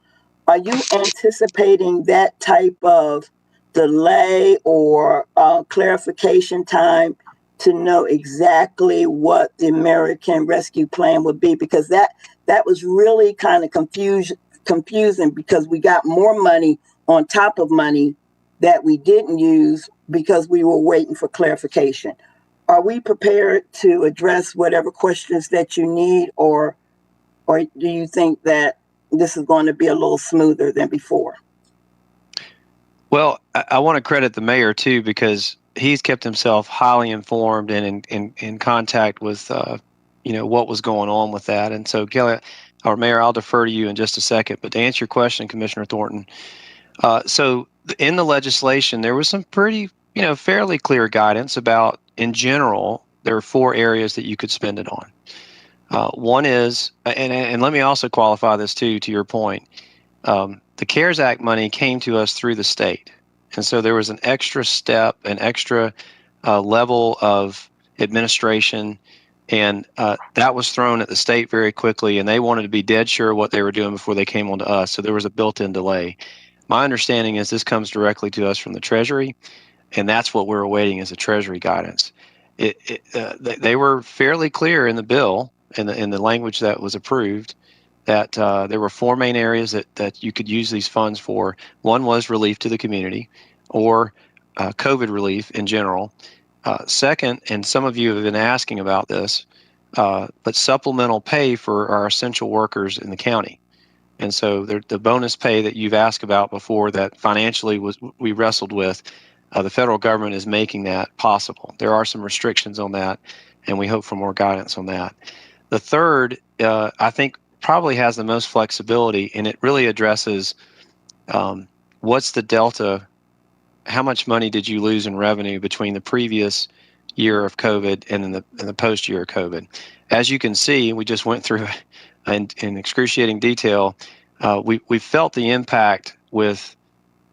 Are you anticipating that type of delay or clarification time to know exactly what the American Rescue Plan would be? Because that was really kind of confusing, because we got more money on top of money that we didn't use because we were waiting for clarification. Are we prepared to address whatever questions that you need, or do you think that this is going to be a little smoother than before? Well, I want to credit the mayor too, because he's kept himself highly informed and in contact with what was going on with that. And so, Kelly, or Mayor, I'll defer to you in just a second. But to answer your question, Commissioner Thornton, so in the legislation, there was some pretty fairly clear guidance about, in general, there are 4 areas that you could spend it on. One is, and let me also qualify this too, to your point, the CARES Act money came to us through the state. And so there was an extra step, an extra level of administration, and that was thrown at the state very quickly, and they wanted to be dead sure what they were doing before they came on to us. So there was a built-in delay. My understanding is this comes directly to us from the Treasury, and that's what we're awaiting as a Treasury guidance. They were fairly clear in the bill, in the language that was approved, that there were 4 main areas that you could use these funds for. One was relief to the community, or COVID relief in general. Second, and some of you have been asking about this, but supplemental pay for our essential workers in the county. And so the bonus pay that you've asked about before, that financially we wrestled with, the federal government is making that possible. There are some restrictions on that, and we hope for more guidance on that. The third, I think, probably has the most flexibility, and it really addresses what's the delta, how much money did you lose in revenue between the previous year of COVID and in the post year of COVID. As you can see, we just went through in excruciating detail. We felt the impact with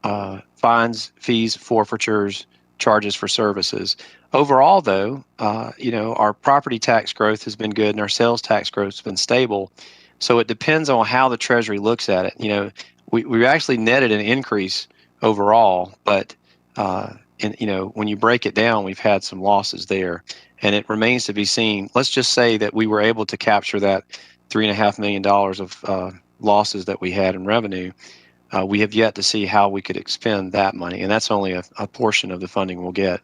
fines, fees, forfeitures, charges for services. Overall, though, our property tax growth has been good and our sales tax growth has been stable. So it depends on how the Treasury looks at it. We actually netted an increase overall, but when you break it down, we've had some losses there, and it remains to be seen. Let's just say that we were able to capture that $3.5 million of losses that we had in revenue. We have yet to see how we could expend that money, and that's only a portion of the funding we'll get.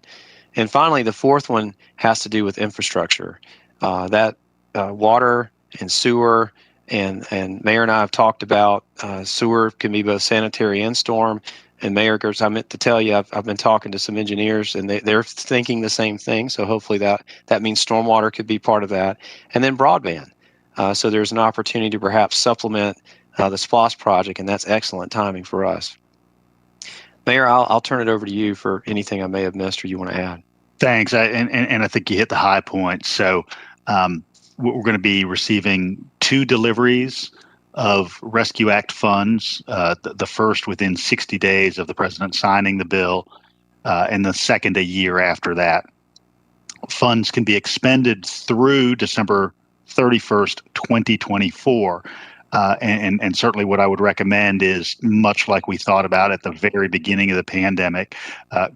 And finally, the fourth one has to do with infrastructure. That water and sewer, and Mayor and I have talked about sewer can be both sanitary and storm. And Mayor Gertz, I meant to tell you, I've been talking to some engineers, and they're thinking the same thing. So hopefully that means stormwater could be part of that. And then broadband. So there's an opportunity to perhaps supplement the SPLOST project, and that's excellent timing for us. Mayor, I'll turn it over to you for anything I may have missed or you want to add. Thanks. And I think you hit the high point. So we're going to be receiving 2 deliveries of Rescue Act funds, the first within 60 days of the president signing the bill, and the second a year after that. Funds can be expended through December 31st, 2024. And certainly what I would recommend is, much like we thought about at the very beginning of the pandemic,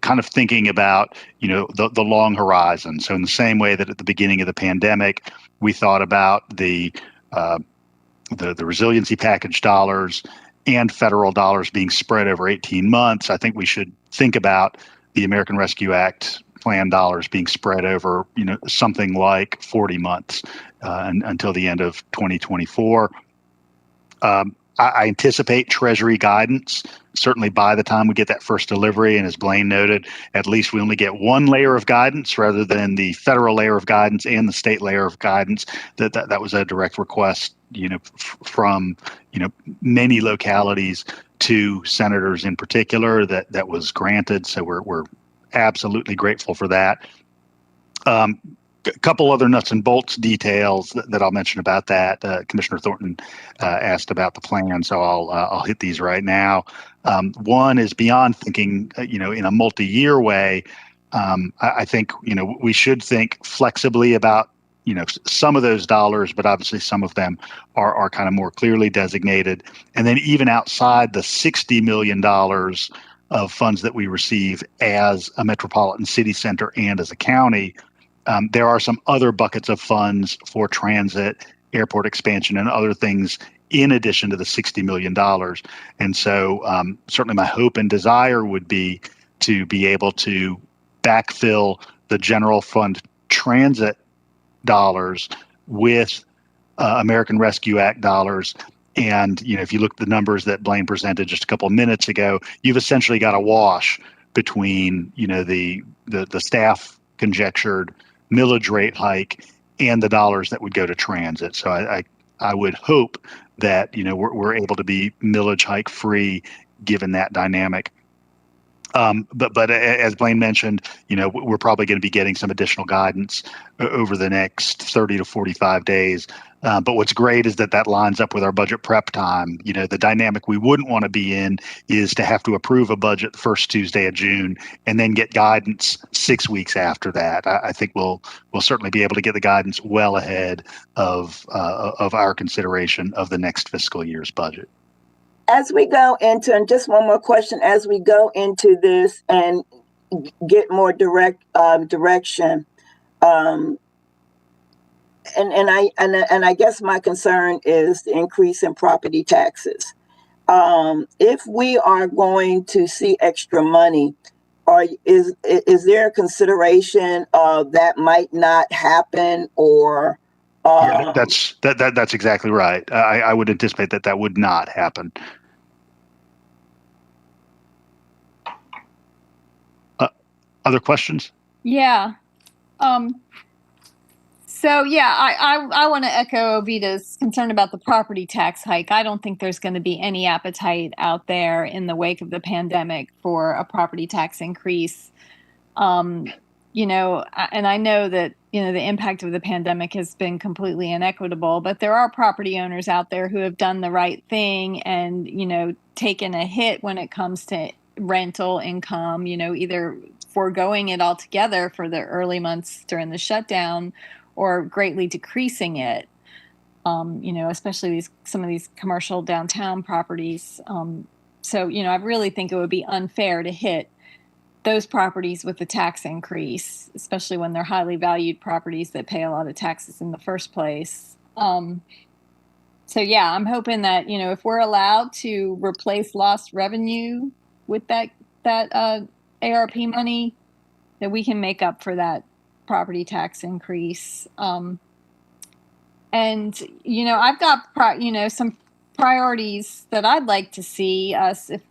kind of thinking about, the long horizon. So in the same way that at the beginning of the pandemic, we thought about the resiliency package dollars and federal dollars being spread over 18 months, I think we should think about the American Rescue Act plan dollars being spread over, something like 40 months until the end of 2024. I anticipate Treasury guidance, certainly by the time we get that first delivery. And as Blaine noted, at least we only get 1 layer of guidance rather than the federal layer of guidance and the state layer of guidance. That was a direct request, from, many localities to senators in particular that was granted. So we're absolutely grateful for that. A couple other nuts and bolts details that I'll mention about that. Commissioner Thornton asked about the plan, so I'll hit these right now. One is beyond thinking, in a multi-year way. I think we should think flexibly about some of those dollars, but obviously some of them are kind of more clearly designated. And then even outside the $60 million of funds that we receive as a metropolitan city center and as a county, there are some other buckets of funds for transit, airport expansion, and other things in addition to the $60 million. And so certainly my hope and desire would be to be able to backfill the general fund transit dollars with American Rescue Act dollars. And, if you look at the numbers that Blaine presented just a couple of minutes ago, you've essentially got a wash between, the staff conjectured millage rate hike and the dollars that would go to transit. So I would hope that, we're able to be millage hike free given that dynamic. But as Blaine mentioned, we're probably going to be getting some additional guidance over the next 30 to 45 days. But what's great is that lines up with our budget prep time. The dynamic we wouldn't want to be in is to have to approve a budget the first Tuesday of June and then get guidance 6 weeks after that. I think we'll certainly be able to get the guidance well ahead of our consideration of the next fiscal year's budget. As we go into, and just one more question, as we go into this and get more direct direction, and I guess my concern is the increase in property taxes. If we are going to see extra money, is there a consideration of that might not happen, or? Yeah, that's exactly right. I would anticipate that would not happen. Other questions? Yeah. So yeah, I want to echo Ovita's concern about the property tax hike. I don't think there's going to be any appetite out there in the wake of the pandemic for a property tax increase. And I know that, the impact of the pandemic has been completely inequitable, but there are property owners out there who have done the right thing and, taken a hit when it comes to rental income, either foregoing it altogether for the early months during the shutdown or greatly decreasing it, especially some of these commercial downtown properties. So, I really think it would be unfair to hit those properties with the tax increase, especially when they're highly valued properties that pay a lot of taxes in the first place. So yeah, I'm hoping that, if we're allowed to replace lost revenue with that ARP money, that we can make up for that property tax increase. And, I've got, some priorities that I'd like to see us, if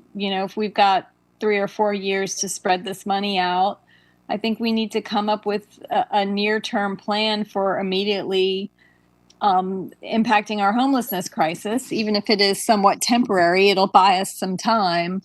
we've got 3 or 4 years to spread this money out. I think we need to come up with a near-term plan for immediately impacting our homelessness crisis. Even if it is somewhat temporary, it'll buy us some time.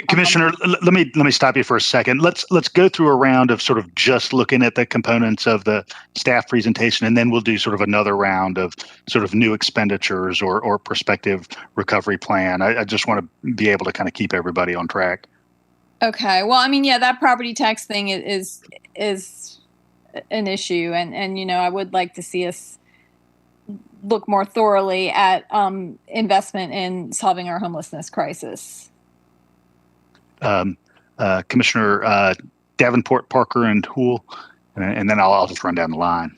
Commissioner, let me stop you for a second. Let's go through a round of sort of just looking at the components of the staff presentation, and then we'll do sort of another round of sort of new expenditures or prospective recovery plan. I just want to be able to kind of keep everybody on track. Okay. Well, that property tax thing is an issue, and I would like to see us look more thoroughly at investment in solving our homelessness crisis. Commissioner Davenport, Parker, and Houle, and then I'll just run down the line.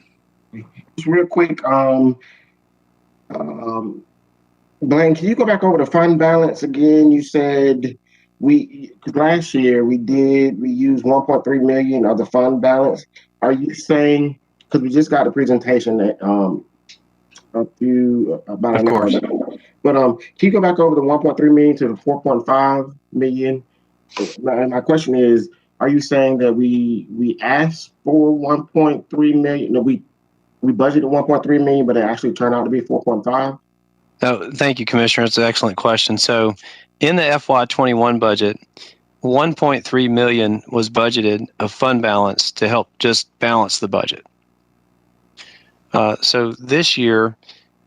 Just real quick, Blaine, can you go back over the fund balance again? You said last year we used 1.3 million of the fund balance. Are you saying, because we just got a presentation that about an hour ago, but can you go back over the 1.3 million to the 4.5 million? My question is, are you saying that we asked for 1.3 million? No, we budgeted 1.3 million, but it actually turned out to be 4.5? Oh, thank you, Commissioner. It's an excellent question. So in the FY21 budget, 1.3 million was budgeted of fund balance to help just balance the budget. So this year,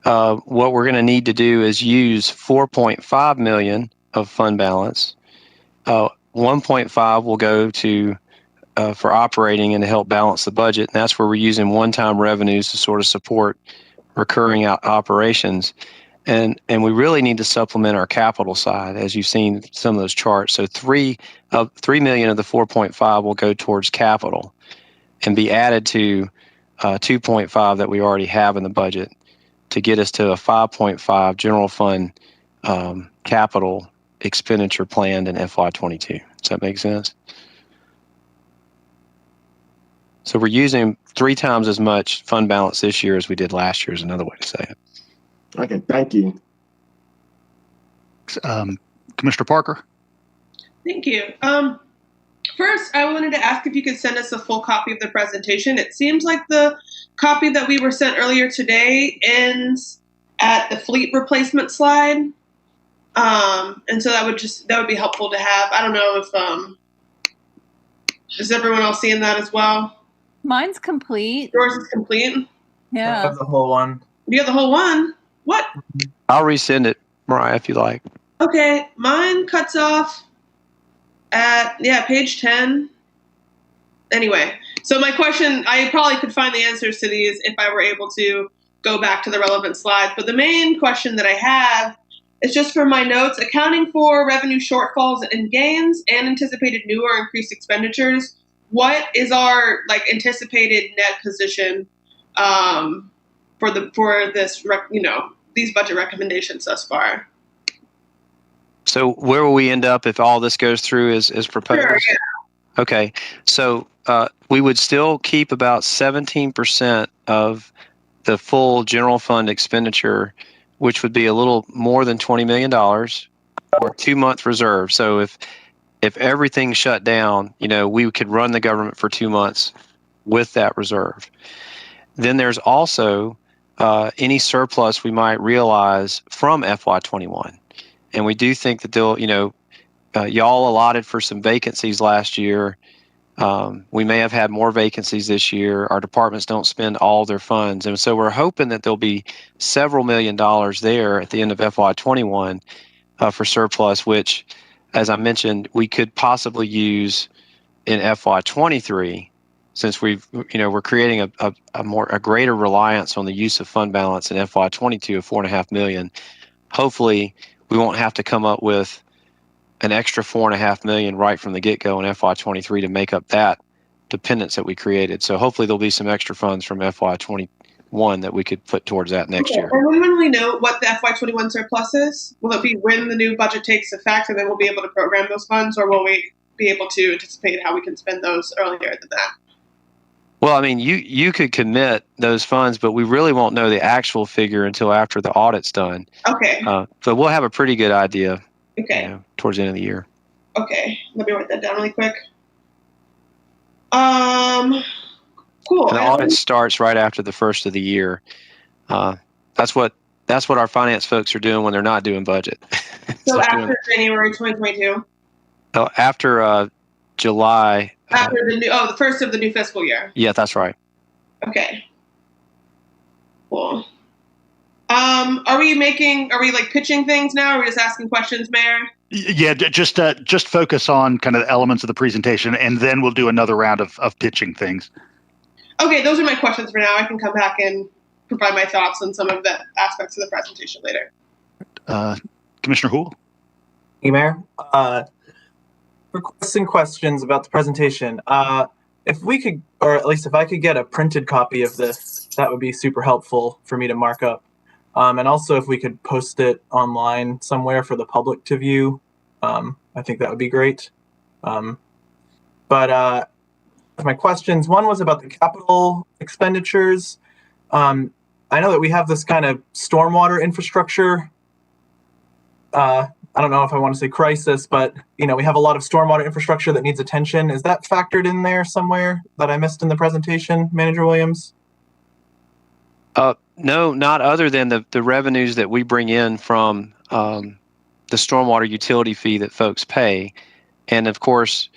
what we're going to need to do is use $4.5 million of fund balance. 1.5 will go to for operating and to help balance the budget, and that's where we're using one-time revenues to sort of support recurring operations. And we really need to supplement our capital side, as you've seen some of those charts. So $3 million of the 4.5 will go towards capital and be added to 2.5 that we already have in the budget to get us to a 5.5 general fund capital expenditure planned in FY22. Does that make sense? So we're using 3 times as much fund balance this year as we did last year is another way to say it. Okay, thank you. Commissioner Parker? Thank you. First, I wanted to ask if you could send us a full copy of the presentation. It seems like the copy that we were sent earlier today ends at the fleet replacement slide. And so that would be helpful to have. I don't know if, is everyone else seeing that as well? Mine's complete. Yours is complete? Yeah. I have the whole one. You have the whole one? What? I'll resend it, Mariah, if you like. Okay, mine cuts off at, page 10. Anyway, so my question, I probably could find the answers to these if I were able to go back to the relevant slides. But the main question that I have is just for my notes, accounting for revenue shortfalls and gains and anticipated new or increased expenditures. What is our anticipated net position for this, these budget recommendations thus far? So where will we end up if all this goes through as proposed? Sure, yeah. Okay, so we would still keep about 17% of the full general fund expenditure, which would be a little more than $20 million, or 2-month reserve. So if everything shut down, we could run the government for 2 months with that reserve. Then there's also any surplus we might realize from FY21. And we do think that they'll, y'all allotted for some vacancies last year. We may have had more vacancies this year. Our departments don't spend all their funds. And so we're hoping that there'll be several $1 million there at the end of FY21 for surplus, which, as I mentioned, we could possibly use in FY23, since we're creating a greater reliance on the use of fund balance in FY22 of $4.5 million. Hopefully, we won't have to come up with an extra $4.5 million right from the get-go in FY23 to make up that dependence that we created. So hopefully there'll be some extra funds from FY21 that we could put towards that next year. And when will we know what the FY21 surplus is? Will it be when the new budget takes effect and then we'll be able to program those funds, or will we be able to anticipate how we can spend those earlier than that? Well, I mean, you could commit those funds, but we really won't know the actual figure until after the audit's done. Okay. So we'll have a pretty good idea. Okay. Towards the end of the year. Okay. Let me write that down really quick. Cool. And the audit starts right after the first of the year. That's what our finance folks are doing when they're not doing budget. So after January 2022. Oh, after July. After the first of the new fiscal year. Yeah, that's right. Okay. Cool. Are we pitching things now? Or are we just asking questions, Mayor? Yeah, just focus on kind of the elements of the presentation, and then we'll do another round of pitching things. Okay, those are my questions for now. I can come back and provide my thoughts on some of the aspects of the presentation later. Commissioner Houle? Hey, Mayor. Requesting questions about the presentation. If we could, or at least if I could get a printed copy of this, that would be super helpful for me to mark up. And also if we could post it online somewhere for the public to view, I think that would be great. But my questions, one was about the capital expenditures. I know that we have this kind of stormwater infrastructure. I don't know if I want to say crisis, but we have a lot of stormwater infrastructure that needs attention. Is that factored in there somewhere that I missed in the presentation, Manager Williams? No, not other than the revenues that we bring in from the stormwater utility fee that folks pay. And of course,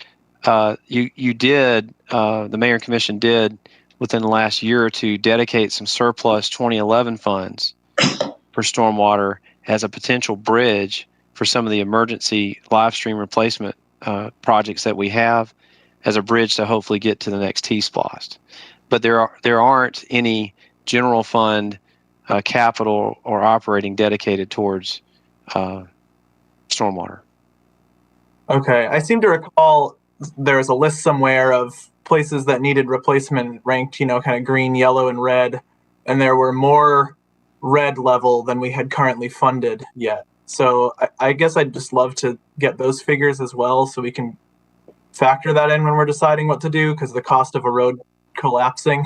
you did, the Mayor and Commission did within the last year or two dedicate some surplus 2011 funds for stormwater as a potential bridge for some of the emergency live stream replacement projects that we have, as a bridge to hopefully get to the next T-SPLOST. But there aren't any general fund capital or operating dedicated towards stormwater. Okay, I seem to recall there's a list somewhere of places that needed replacement ranked, kind of green, yellow, and red, and there were more red level than we had currently funded yet. So I guess I'd just love to get those figures as well, so we can factor that in when we're deciding what to do, because the cost of a road collapsing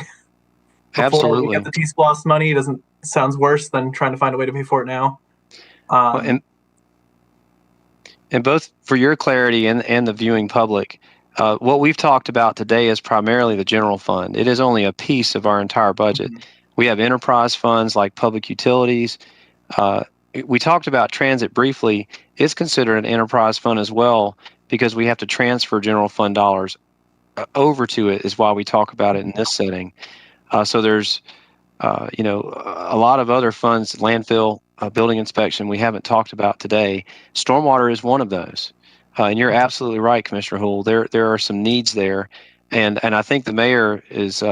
before Absolutely. we get the T-SPLOST money sounds worse than trying to find a way to pay for it now. And both for your clarity and the viewing public, what we've talked about today is primarily the general fund. It is only a piece of our entire budget. Mm-hmm. We have enterprise funds like public utilities. We talked about transit briefly. It's considered an enterprise fund as well, because we have to transfer general fund dollars over to it, is why we talk about it in this setting. So there's, a lot of other funds, landfill, building inspection, we haven't talked about today. Stormwater is one of those. And you're absolutely right, Commissioner Houle. There are some needs there. And I think the mayor is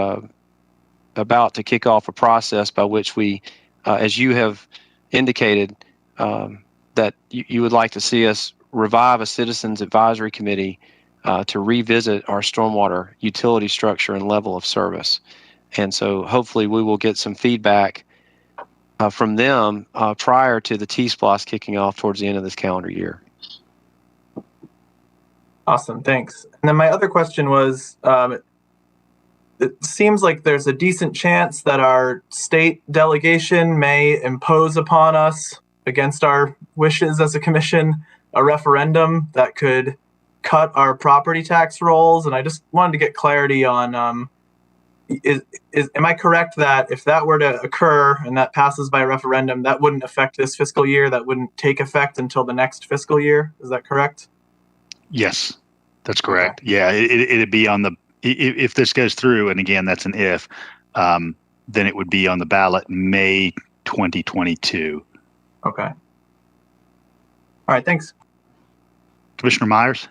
about to kick off a process by which we, as you have indicated, that you would like to see us revive a citizens advisory committee to revisit our stormwater utility structure and level of service. And so hopefully we will get some feedback from them prior to the T-SPLOST kicking off towards the end of this calendar year. Awesome, thanks. And then my other question was, it seems like there's a decent chance that our state delegation may impose upon us, against our wishes as a commission, a referendum that could cut our property tax rolls. And I just wanted to get clarity on, am I correct that if that were to occur and that passes by referendum, that wouldn't affect this fiscal year, that wouldn't take effect until the next fiscal year? Is that correct? Yes, that's correct. Okay. Yeah, it'd be on the, if this goes through, and again, that's an if, then it would be on the ballot May 2022. Okay. All right, thanks. Commissioner Myers?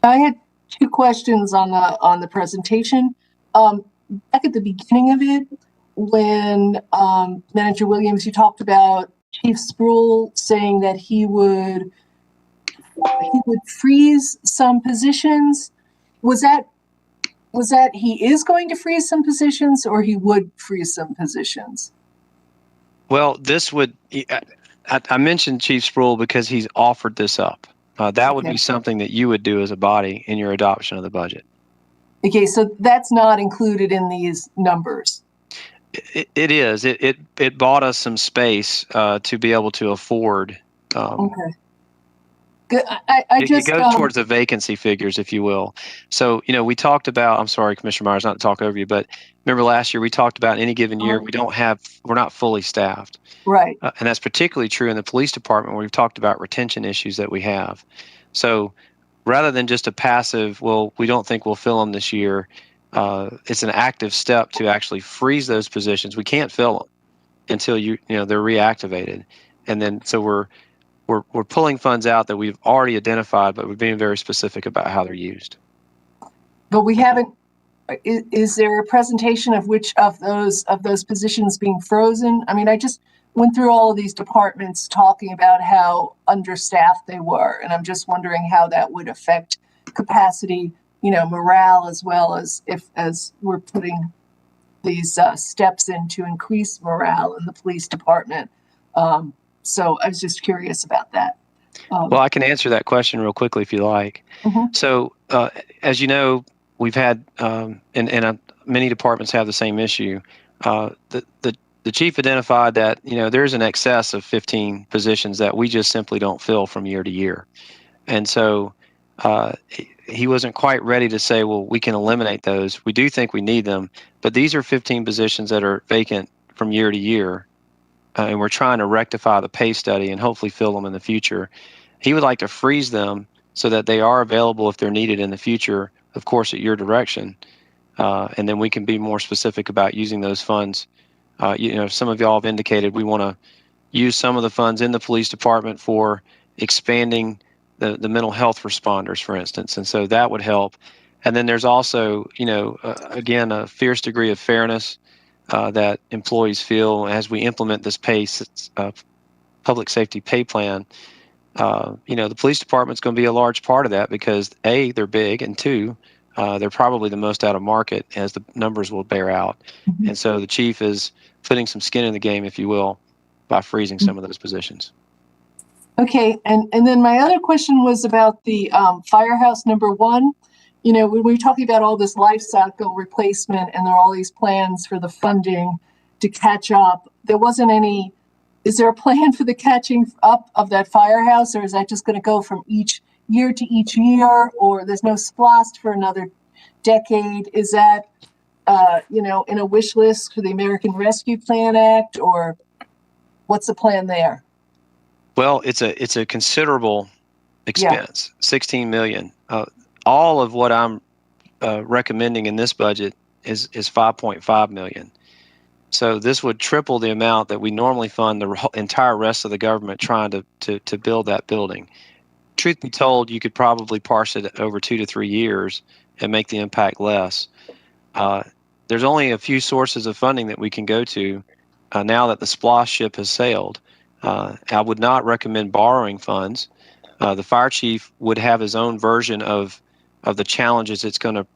I had two questions on the presentation. Back at the beginning of it, when Manager Williams, you talked about Chief Spruill saying that he would freeze some positions. Was that he is going to freeze some positions, or he would freeze some positions? Well, this would, I mentioned Chief Spruill because he's offered this up. That would be something that you would do as a body in your adoption of the budget. Okay, so that's not included in these numbers. It is. It bought us some space to be able to afford. Okay. It goes towards the vacancy figures, if you will. So, we talked about, I'm sorry, Commissioner Myers, not to talk over you, but remember last year we talked about any given year, we're not fully staffed. Right. And that's particularly true in the police department, where we've talked about retention issues that we have. So rather than just a passive, well, we don't think we'll fill them this year, it's an active step to actually freeze those positions. We can't fill them until they're reactivated. And then, so we're pulling funds out that we've already identified, but we're being very specific about how they're used. But we haven't. Is there a presentation of which of those positions being frozen? I mean, I just went through all of these departments talking about how understaffed they were, and I'm just wondering how that would affect capacity, morale, as well as as we're putting these steps in to increase morale in the police department. So I was just curious about that. Well, I can answer that question real quickly if you like. Mm-hmm. So, as you know, we've had, and many departments have the same issue. The chief identified that there's an excess of 15 positions that we just simply don't fill from year to year, and so he wasn't quite ready to say, well, we can eliminate those. We do think we need them, but these are 15 positions that are vacant from year to year. And we're trying to rectify the pay study and hopefully fill them in the future. He would like to freeze them so that they are available if they're needed in the future of course, at your direction. And then we can be more specific about using those funds. Some of y'all have indicated we want to use some of the funds in the police department for expanding the mental health responders, for instance. And so that would help. And then there's also, again, a fierce degree of fairness that employees feel as we implement this public safety pay plan. The police department's going to be a large part of that because A, they're big, and two, they're probably the most out of market, as the numbers will bear out. Mhm. And so the chief is putting some skin in the game, if you will, by freezing some of those positions. Okay, and then my other question was about the firehouse number 1. When we were talking about all this life cycle replacement and there are all these plans for the funding to catch up, there wasn't any. Is there a plan for the catching up of that firehouse, or is that just going to go from each year to each year, or there's no SPLOST for another decade? Is that, in a wish list for the American Rescue Plan Act, or what's the plan there? Well, it's a considerable expense, $16 million. All of what I'm recommending in this budget is $5.5 million. So this would triple the amount that we normally fund the entire rest of the government trying to build that building. Truth be told, you could probably parse it over 2 to 3 years and make the impact less. There's only a few sources of funding that we can go to now that the SPLOST ship has sailed. I would not recommend borrowing funds. The fire chief would have his own version of the challenges it's going to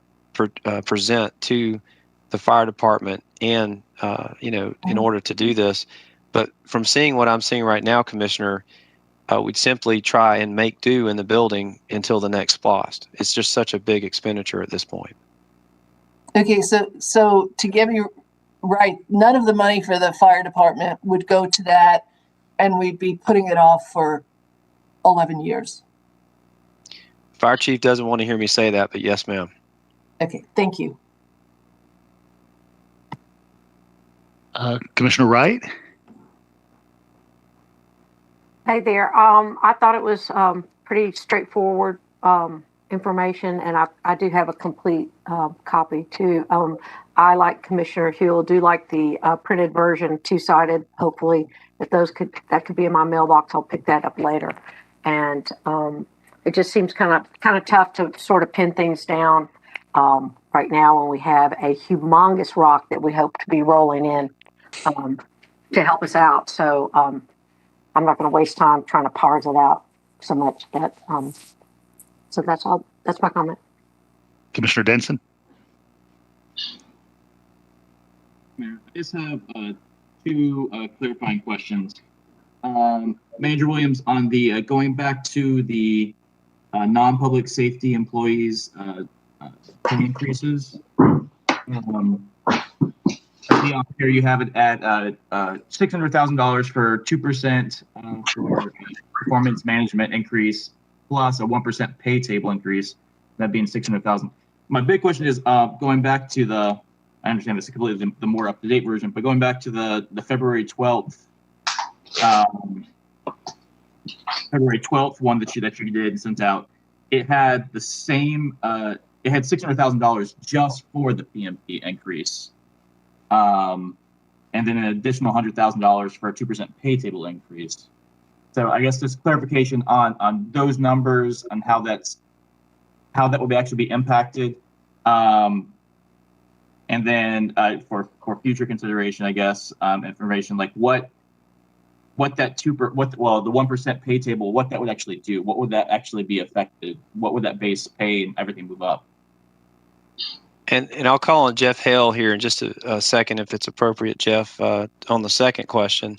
present to the fire department and, in order to do this. But from seeing what I'm seeing right now, Commissioner, we'd simply try and make do in the building until the next SPLOST. It's just such a big expenditure at this point. Okay, so to get me right, none of the money for the fire department would go to that, and we'd be putting it off for 11 years. Fire chief doesn't want to hear me say that, but yes, ma'am. Okay, thank you. Commissioner Wright? Hey there. I thought it was pretty straightforward information, and I do have a complete copy too. I, like Commissioner Huell, do like the printed version, two-sided. Hopefully, if that could be in my mailbox, I'll pick that up later. And it just seems kind of tough to sort of pin things down right now when we have a humongous rock that we hope to be rolling in to help us out. So I'm not going to waste time trying to parse it out so much. But so that's all. That's my comment. Commissioner Denson? Mayor, I just have 2 clarifying questions. Manager Williams, on the going back to the non-public safety employees pay increases. I see on here you have it at $600,000 for 2% for performance management increase, plus a 1% pay table increase, that being $600,000. My big question is going back to I understand this is completely the more up-to-date version, but going back to the February 12th one that you did and sent out, it had the same, it had $600,000 just for the PMP increase. And then an additional $100,000 for a 2% pay table increase. So I guess just clarification on those numbers and how that will actually be impacted. And then for future consideration, I guess, information like what that the 1% pay table, what that would actually do, what would that actually be affected, what would that base pay and everything move up? And I'll call on Jeff Hale here in just a second if it's appropriate, Jeff, on the second question.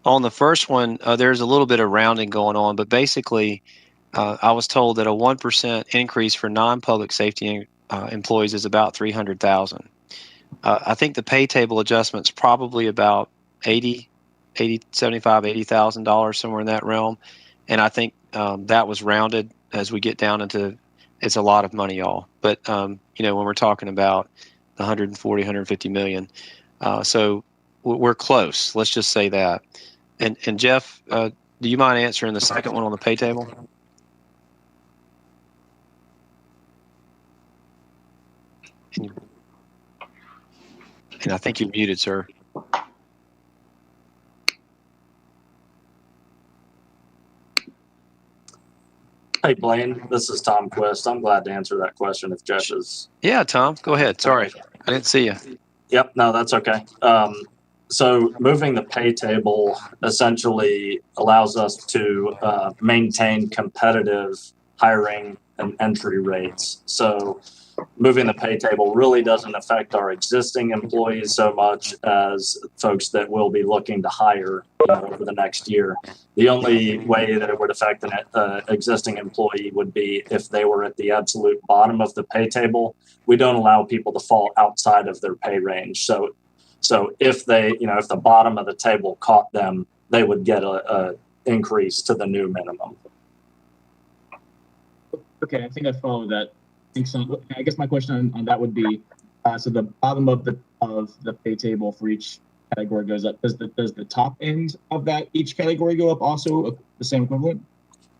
On the first one, there's a little bit of rounding going on, but basically I was told that a 1% increase for non-public safety employees is about $300,000. I think the pay table adjustment's probably about $80,000, somewhere in that realm. And I think that was rounded as we get down into, it's a lot of money, y'all. But, when we're talking about 140, 150 million. So we're close. Let's just say that. And Jeff, do you mind answering the second one on the pay table? And I think you're muted, sir. Hey, Blaine, this is Tom Quist. I'm glad to answer that question if Jeff is. Yeah, Tom, go ahead. Sorry, I didn't see you. Yep, no, that's okay. So moving the pay table essentially allows us to maintain competitive hiring and entry rates. So moving the pay table really doesn't affect our existing employees so much as folks that will be looking to hire over the next year. The only way that it would affect an existing employee would be if they were at the absolute bottom of the pay table. We don't allow people to fall outside of their pay range. So if they, if the bottom of the table caught them, they would get a increase to the new minimum. Okay, I think I follow that. I guess my question on that would be, so the bottom of the pay table for each category goes up. Does the top end of that each category go up also the same equivalent?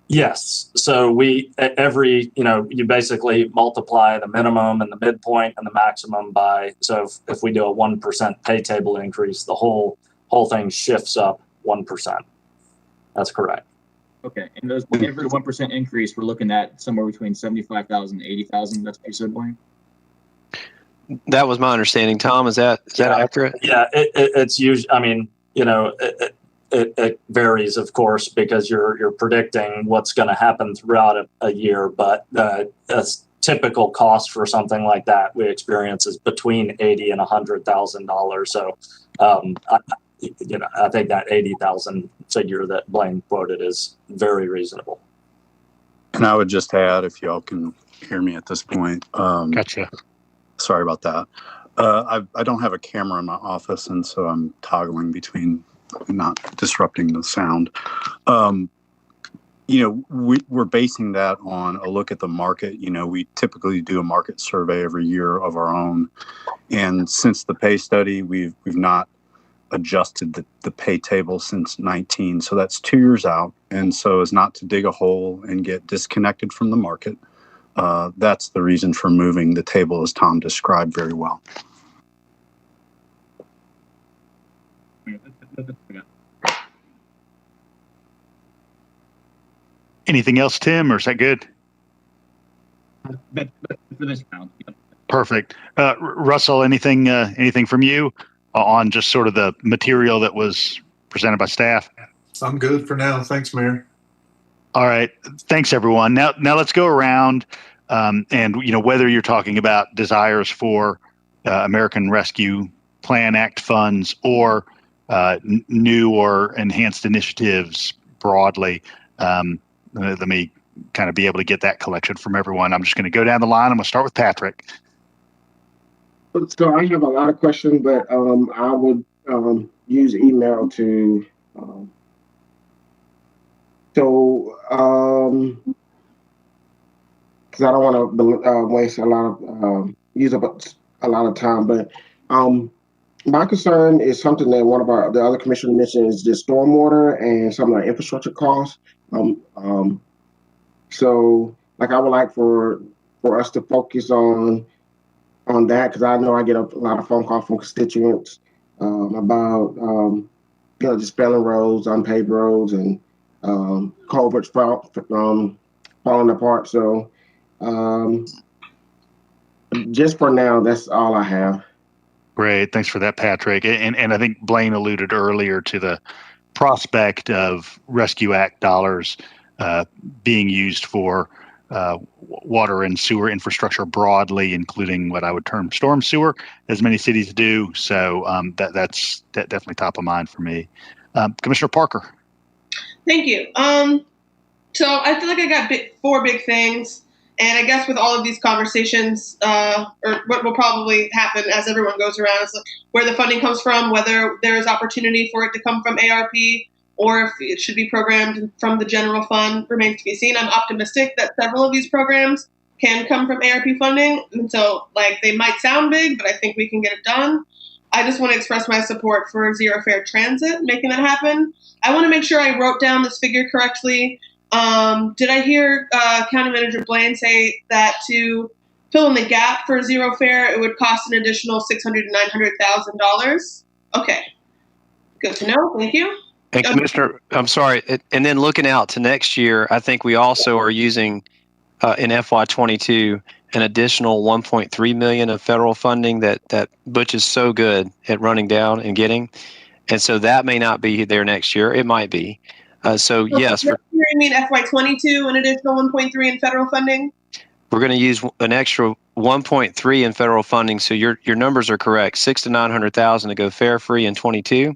Yes. So you basically multiply the minimum and the midpoint and the maximum by. So if we do a 1% pay table increase, the whole thing shifts up 1%. That's correct. Okay, and every 1% increase, we're looking at somewhere between 75,000 and 80,000. That's what you said, Blaine? That was my understanding. Tom, is that accurate? Yeah, it's usually. I mean, it varies, of course, because you're predicting what's going to happen throughout a year. But a typical cost for something like that we experience is between $80,000 and $100,000. So, I think that 80,000 figure that Blaine quoted is very reasonable. And I would just add, if y'all can hear me at this point. Gotcha. Sorry about that. I don't have a camera in my office, and so I'm toggling between not disrupting the sound. We're basing that on a look at the market. We typically do a market survey every year of our own. And since the pay study, we've not adjusted the pay table since 19. So that's 2 years out. And so as not to dig a hole and get disconnected from the market, that's the reason for moving the table, as Tom described very well. Anything else, Tim, or is that good? For this round. Perfect. Russell, anything from you on just sort of the material that was presented by staff? I'm good for now. Thanks, Mayor. All right. Thanks, everyone. Now let's go around and, whether you're talking about desires for American Rescue Plan Act funds or new or enhanced initiatives broadly, let me kind of be able to get that collection from everyone. I'm just going to go down the line. I'm going to start with Patrick. So I have a lot of questions, but I would use email to. Because I don't want to waste use up a lot of time. But my concern is something that one of the other commissioners mentioned is just stormwater and some of the infrastructure costs. So I would like for us to focus on that, because I know I get a lot of phone calls from constituents about just failing roads, unpaved roads, and culverts falling apart. So just for now, that's all I have. Great. Thanks for that, Patrick. And I think Blaine alluded earlier to the prospect of Rescue Act dollars being used for water and sewer infrastructure broadly, including what I would term storm sewer, as many cities do. So that's definitely top of mind for me. Commissioner Parker. Thank you. So I feel like I got four big things. And I guess with all of these conversations, or what will probably happen as everyone goes around, is where the funding comes from, whether there is opportunity for it to come from ARP or if it should be programmed from the general fund remains to be seen. I'm optimistic that several of these programs can come from ARP funding. And so they might sound big, but I think we can get it done. I just want to express my support for Zero Fare Transit, making that happen. I want to make sure I wrote down this figure correctly. Did I hear County Manager Blaine say that to fill in the gap for zero fare, it would cost an additional $600,000 to $900,000. Okay, good to know. Thank you. And Commissioner, I'm sorry. And then looking out to next year, I think we also are using in FY22 an additional 1.3 million of federal funding that Butch is so good at running down and getting, and so that may not be there next year. It might be. So yes, you mean FY22 an additional 1.3 in federal funding? We're going to use an extra 1.3 in federal funding. So your numbers are correct. 600,000 to 900,000 to go fare free in 22.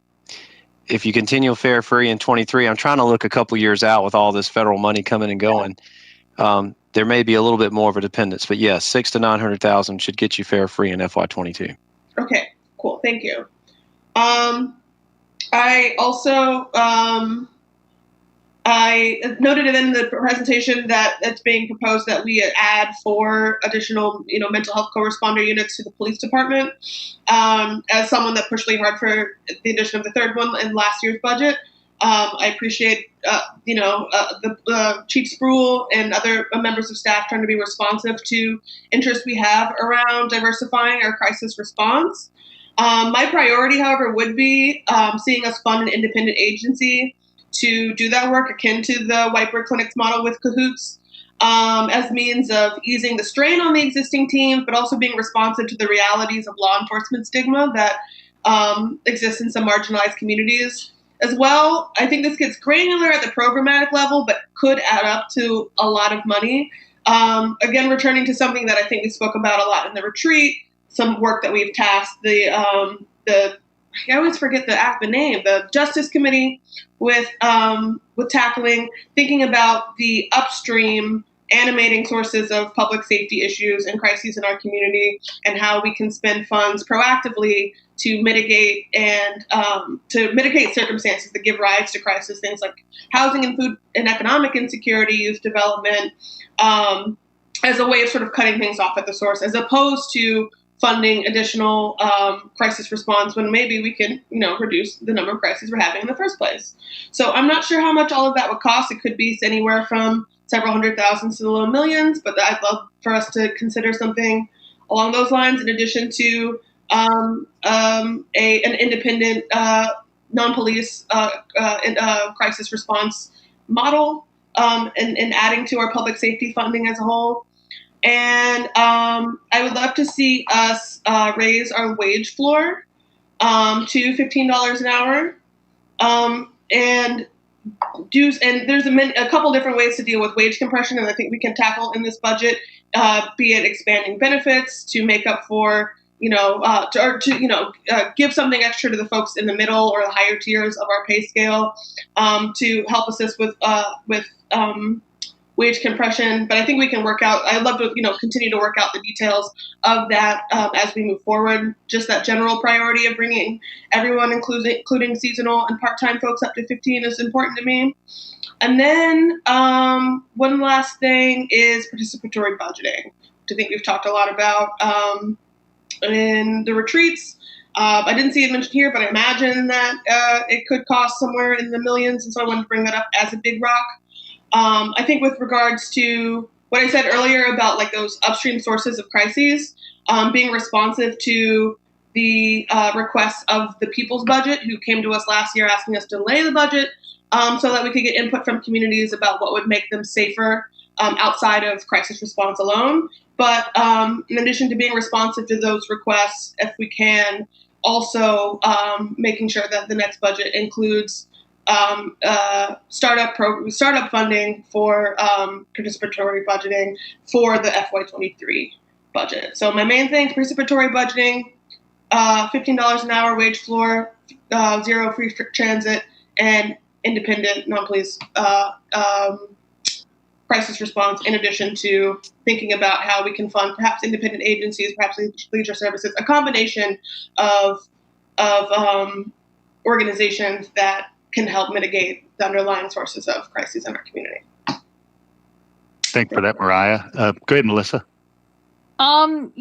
If you continue fare free in 23, I'm trying to look a couple years out with all this federal money coming and going. There may be a little bit more of a dependence, but yes, 600,000 to 900,000 should get you fare free in FY22. Okay, cool. Thank you. I also I noted in the presentation that it's being proposed that we add 4 additional, mental health co-responder units to the police department. As someone that pushed really hard for the addition of the 3rd one in last year's budget, I appreciate, the Chief Spruill and other members of staff trying to be responsive to interests we have around diversifying our crisis response. My priority, however, would be seeing us fund an independent agency to do that work akin to the Whitebird Clinic's model with Cahoots, as means of easing the strain on the existing teams, but also being responsive to the realities of law enforcement stigma that exists in some marginalized communities. As well, I think this gets granular at the programmatic level, but could add up to a lot of money. Again, returning to something that I think we spoke about a lot in the retreat, some work that we've tasked I always forget the name, the Justice Committee with tackling, thinking about the upstream animating sources of public safety issues and crises in our community, and how we can spend funds proactively to mitigate circumstances that give rise to crisis, things like housing and food and economic insecurity, youth development, as a way of sort of cutting things off at the source, as opposed to funding additional crisis response when maybe we can, reduce the number of crises we're having in the first place. So I'm not sure how much all of that would cost. It could be anywhere from several hundred thousands to the low millions, but I'd love for us to consider something along those lines, in addition to an independent non-police crisis response model, and adding to our public safety funding as a whole. And I would love to see us raise our wage floor to $15 an hour, and there's a couple different ways to deal with wage compression, and I think we can tackle in this budget, be it expanding benefits to make up for, give something extra to the folks in the middle or the higher tiers of our pay scale, to help assist with wage compression. But I think we can work out, I'd love to, continue to work out the details of that as we move forward. Just that general priority of bringing everyone, including seasonal and part-time folks, up to 15 is important to me. And then one last thing is participatory budgeting, which I think we've talked a lot about in the retreats. I didn't see it mentioned here, but I imagine that it could cost somewhere in the millions, and so I wanted to bring that up as a big rock. I think with regards to what I said earlier about those upstream sources of crises, being responsive to the requests of the people's budget, who came to us last year asking us to delay the budget so that we could get input from communities about what would make them safer outside of crisis response alone. But in addition to being responsive to those requests, if we can, also making sure that the next budget includes startup funding for participatory budgeting for the FY23 budget. So my main things: participatory budgeting, $15 an hour wage floor, zero free transit, and independent non-police crisis response, in addition to thinking about how we can fund perhaps independent agencies, perhaps leisure services, a combination of organizations that can help mitigate the underlying sources of crises in our community. Thanks for that, Mariah. Go ahead, Melissa. In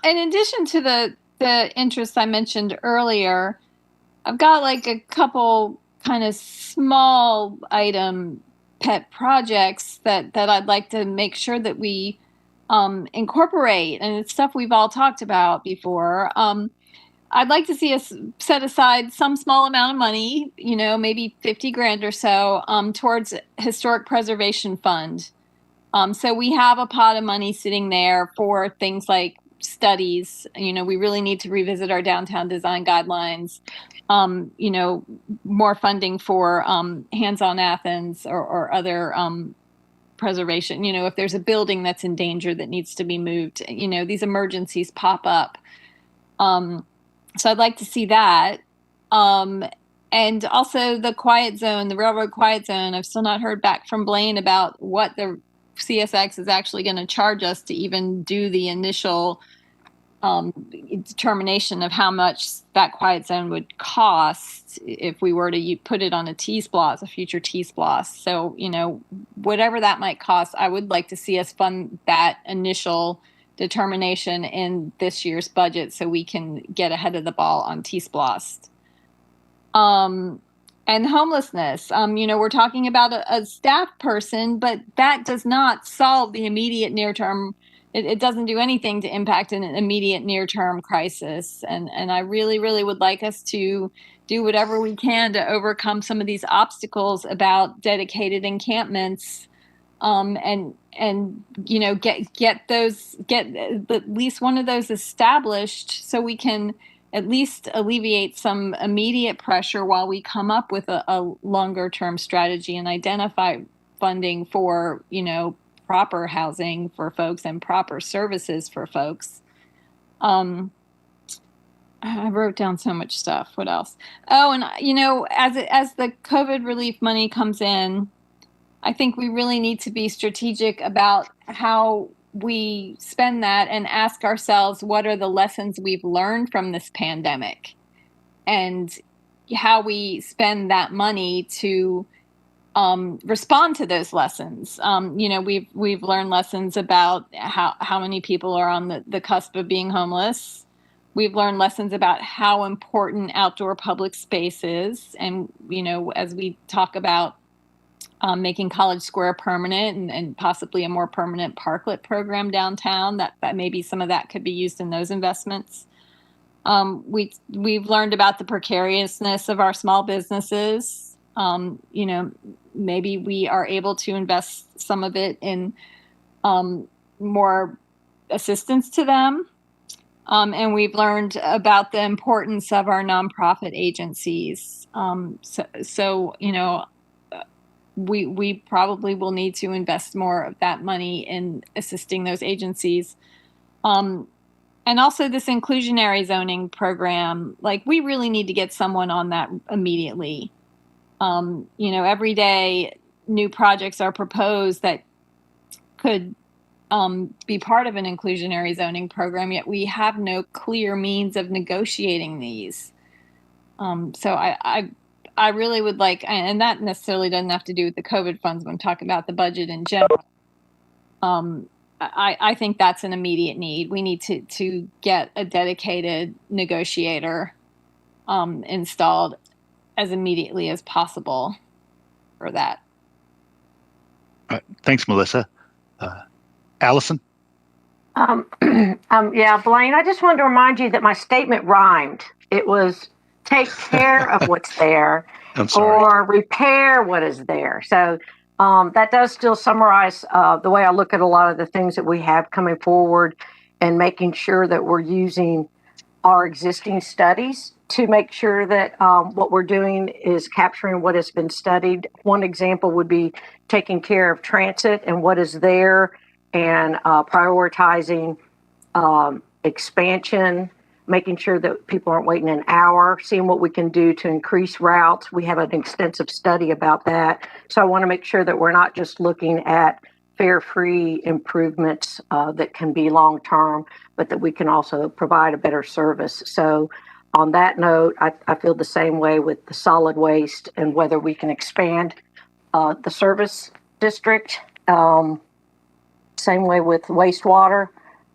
addition to the interests I mentioned earlier, I've got a couple kind of small item pet projects that I'd like to make sure that we incorporate, and it's stuff we've all talked about before. I'd like to see us set aside some small amount of money, maybe 50 grand or so, towards historic preservation fund. So we have a pot of money sitting there for things like studies. We really need to revisit our downtown design guidelines. More funding for Hands-on Athens or other preservation. If there's a building that's in danger that needs to be moved, these emergencies pop up. So I'd like to see that. And also the quiet zone, the railroad quiet zone. I've still not heard back from Blaine about what the CSX is actually going to charge us to even do the initial determination of how much that quiet zone would cost if we were to put it on a T-SPLOS, a future T-SPLOS. So, whatever that might cost, I would like to see us fund that initial determination in this year's budget so we can get ahead of the ball on T-SPLOS. And homelessness, we're talking about a staff person, but that does not solve the immediate near-term. It doesn't do anything to impact an immediate near-term crisis. And I really, really would like us to do whatever we can to overcome some of these obstacles about dedicated encampments, and get at least one of those established so we can at least alleviate some immediate pressure while we come up with a longer term strategy and identify funding for, proper housing for folks and proper services for folks. I wrote down so much stuff. What else? Oh, and as the COVID relief money comes in, I think we really need to be strategic about how we spend that and ask ourselves, what are the lessons we've learned from this pandemic, and how we spend that money to respond to those lessons. We've learned lessons about how many people are on the cusp of being homeless. We've learned lessons about how important outdoor public space is. And, as we talk about making College Square permanent and possibly a more permanent parklet program downtown, that maybe some of that could be used in those investments. We've learned about the precariousness of our small businesses. Maybe we are able to invest some of it in more assistance to them. And we've learned about the importance of our nonprofit agencies. We probably will need to invest more of that money in assisting those agencies. And also this inclusionary zoning program, we really need to get someone on that immediately. Every day new projects are proposed that could be part of an inclusionary zoning program, yet we have no clear means of negotiating these. So I really would like, and that necessarily doesn't have to do with the COVID funds when I'm talking about the budget in general. I think that's an immediate need. We need to get a dedicated negotiator installed as immediately as possible for that. Thanks, Melissa. Allison? Yeah, Blaine, I just wanted to remind you that my statement rhymed. It was take care of what's there or repair what is there. So that does still summarize the way I look at a lot of the things that we have coming forward, and making sure that we're using our existing studies to make sure that what we're doing is capturing what has been studied. One example would be taking care of transit and what is there, and prioritizing expansion, making sure that people aren't waiting an hour, seeing what we can do to increase routes. We have an extensive study about that. So I want to make sure that we're not just looking at fare-free improvements that can be long-term, but that we can also provide a better service. So on that note, I feel the same way with the solid waste and whether we can expand the service district. Same way with wastewater.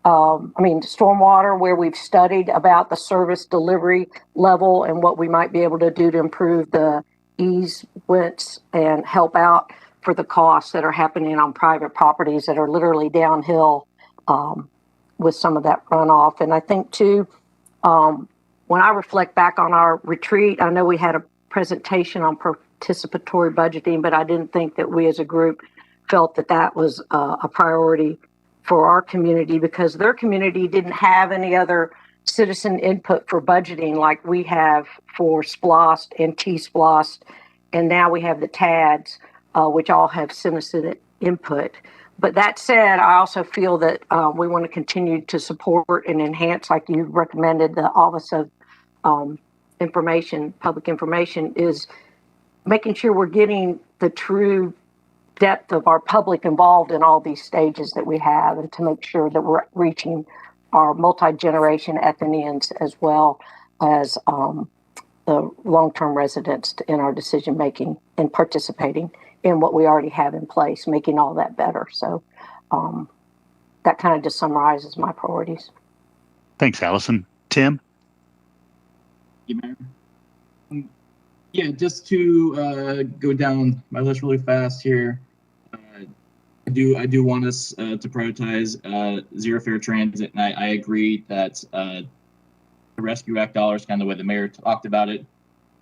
Stormwater, where we've studied about the service delivery level and what we might be able to do to improve the easements and help out for the costs that are happening on private properties that are literally downhill with some of that runoff. And I think too, when I reflect back on our retreat, I know we had a presentation on participatory budgeting, but I didn't think that we as a group felt that that was a priority for our community, because their community didn't have any other citizen input for budgeting like we have for SPLOST and T-SPLOST. And now we have the TADs, which all have citizen input. But that said, I also feel that we want to continue to support and enhance, like you recommended, the Office of Public Information, is making sure we're getting the true depth of our public involved in all these stages that we have, and to make sure that we're reaching our multi-generation Athenians as well as the long-term residents in our decision-making and participating in what we already have in place, making all that better. So that kind of just summarizes my priorities. Thanks, Allison. Tim? Yeah, just to go down my list really fast here. I do want us to prioritize zero fare transit, and I agree that the Rescue Act dollars, kind of the way the mayor talked about it,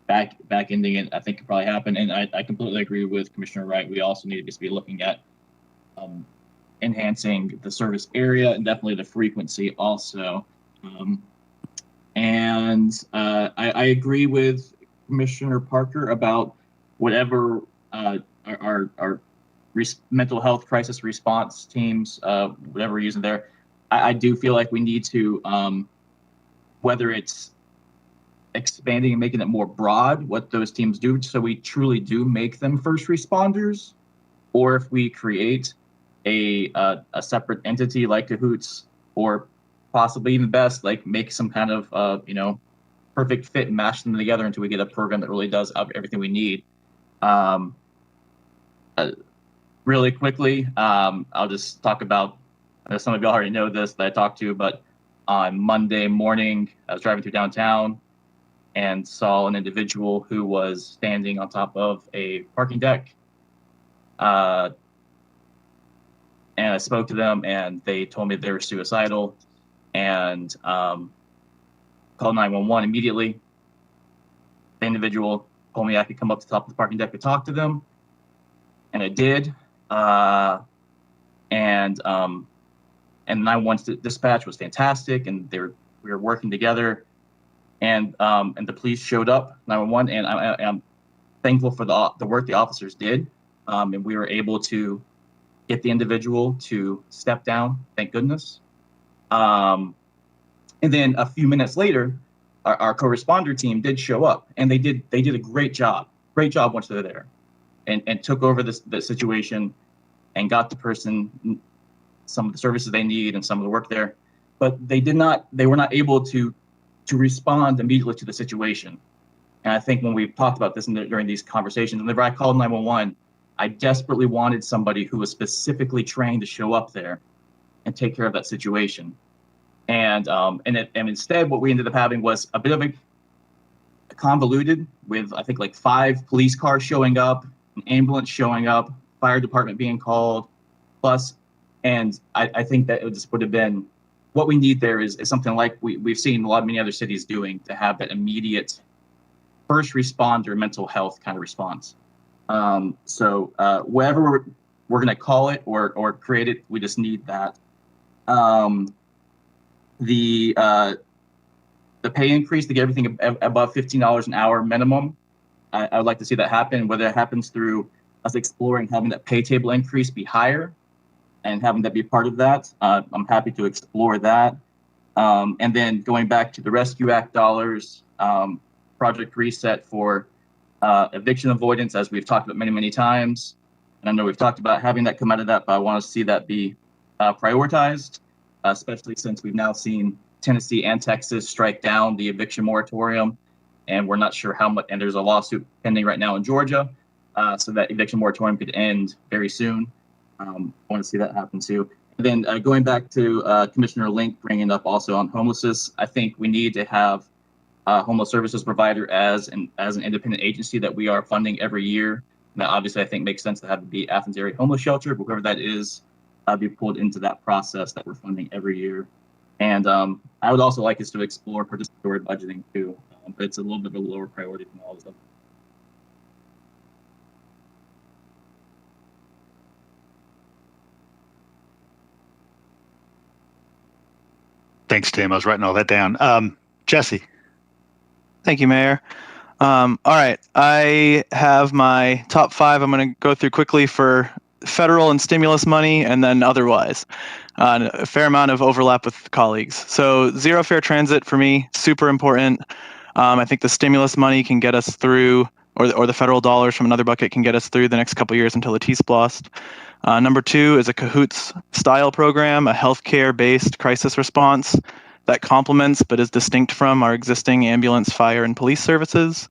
back ending it, I think could probably happen. And I completely agree with Commissioner Wright. We also need to just be looking at enhancing the service area and definitely the frequency also. I agree with Commissioner Parker about whatever our mental health crisis response teams, whatever we're using there. I do feel like we need to, whether it's expanding and making it more broad, what those teams do, so we truly do make them first responders, or if we create a separate entity like Cahoots, or possibly even best, like make some kind of perfect fit and mash them together until we get a program that really does everything we need. Really quickly, I'll just talk about, some of you already know this that I talked to, but on Monday morning, I was driving through downtown and saw an individual who was standing on top of a parking deck. And I spoke to them, and they told me they were suicidal, and called 911 immediately. The individual told me I could come up to the top of the parking deck to talk to them, and I did. And 911 dispatch was fantastic, and we were working together, and the police showed up, 911, and I'm thankful for the work the officers did, and we were able to get the individual to step down, thank goodness. And then a few minutes later, our co-responder team did show up, and they did a great job once they were there, and took over the situation and got the person some of the services they need and some of the work there. But they were not able to respond immediately to the situation. And I think when we've talked about this during these conversations, whenever I called 911, I desperately wanted somebody who was specifically trained to show up there and take care of that situation. And instead, what we ended up having was a bit of a convoluted, with I think like 5 police cars showing up, an ambulance showing up, fire department being called, plus, and I think that it just would have been, what we need there is something like we've seen many other cities doing, to have that immediate first responder mental health kind of response. So whatever we're going to call it or create it, we just need that. The pay increase to get everything above $15 an hour minimum, I would like to see that happen. Whether it happens through us exploring having that pay table increase be higher and having that be part of that, I'm happy to explore that. And then going back to the Rescue Act dollars, Project Reset for eviction avoidance, as we've talked about many times. And I know we've talked about having that come out of that, but I want to see that be prioritized, especially since we've now seen Tennessee and Texas strike down the eviction moratorium, and we're not sure how much, and there's a lawsuit pending right now in Georgia, so that eviction moratorium could end very soon. I want to see that happen too. And then going back to Commissioner Link bringing up also on homelessness, I think we need to have homeless services provider as an independent agency that we are funding every year. Now, obviously, I think makes sense to have it be Athens Area Homeless Shelter, but whoever that is, be pulled into that process that we're funding every year. And I would also like us to explore participatory budgeting too, but it's a little bit of a lower priority than all of them. Thanks, Tim. I was writing all that down. Jesse. Thank you, Mayor. All right, I have my top 5. I'm going to go through quickly for federal and stimulus money and then otherwise. A fair amount of overlap with colleagues. So zero fare transit for me, super important. I think the stimulus money can get us through, or the federal dollars from another bucket can get us through the next couple years until the T-splost. Number 2 is a CAHOOTS style program, a healthcare-based crisis response that complements but is distinct from our existing ambulance, fire, and police services.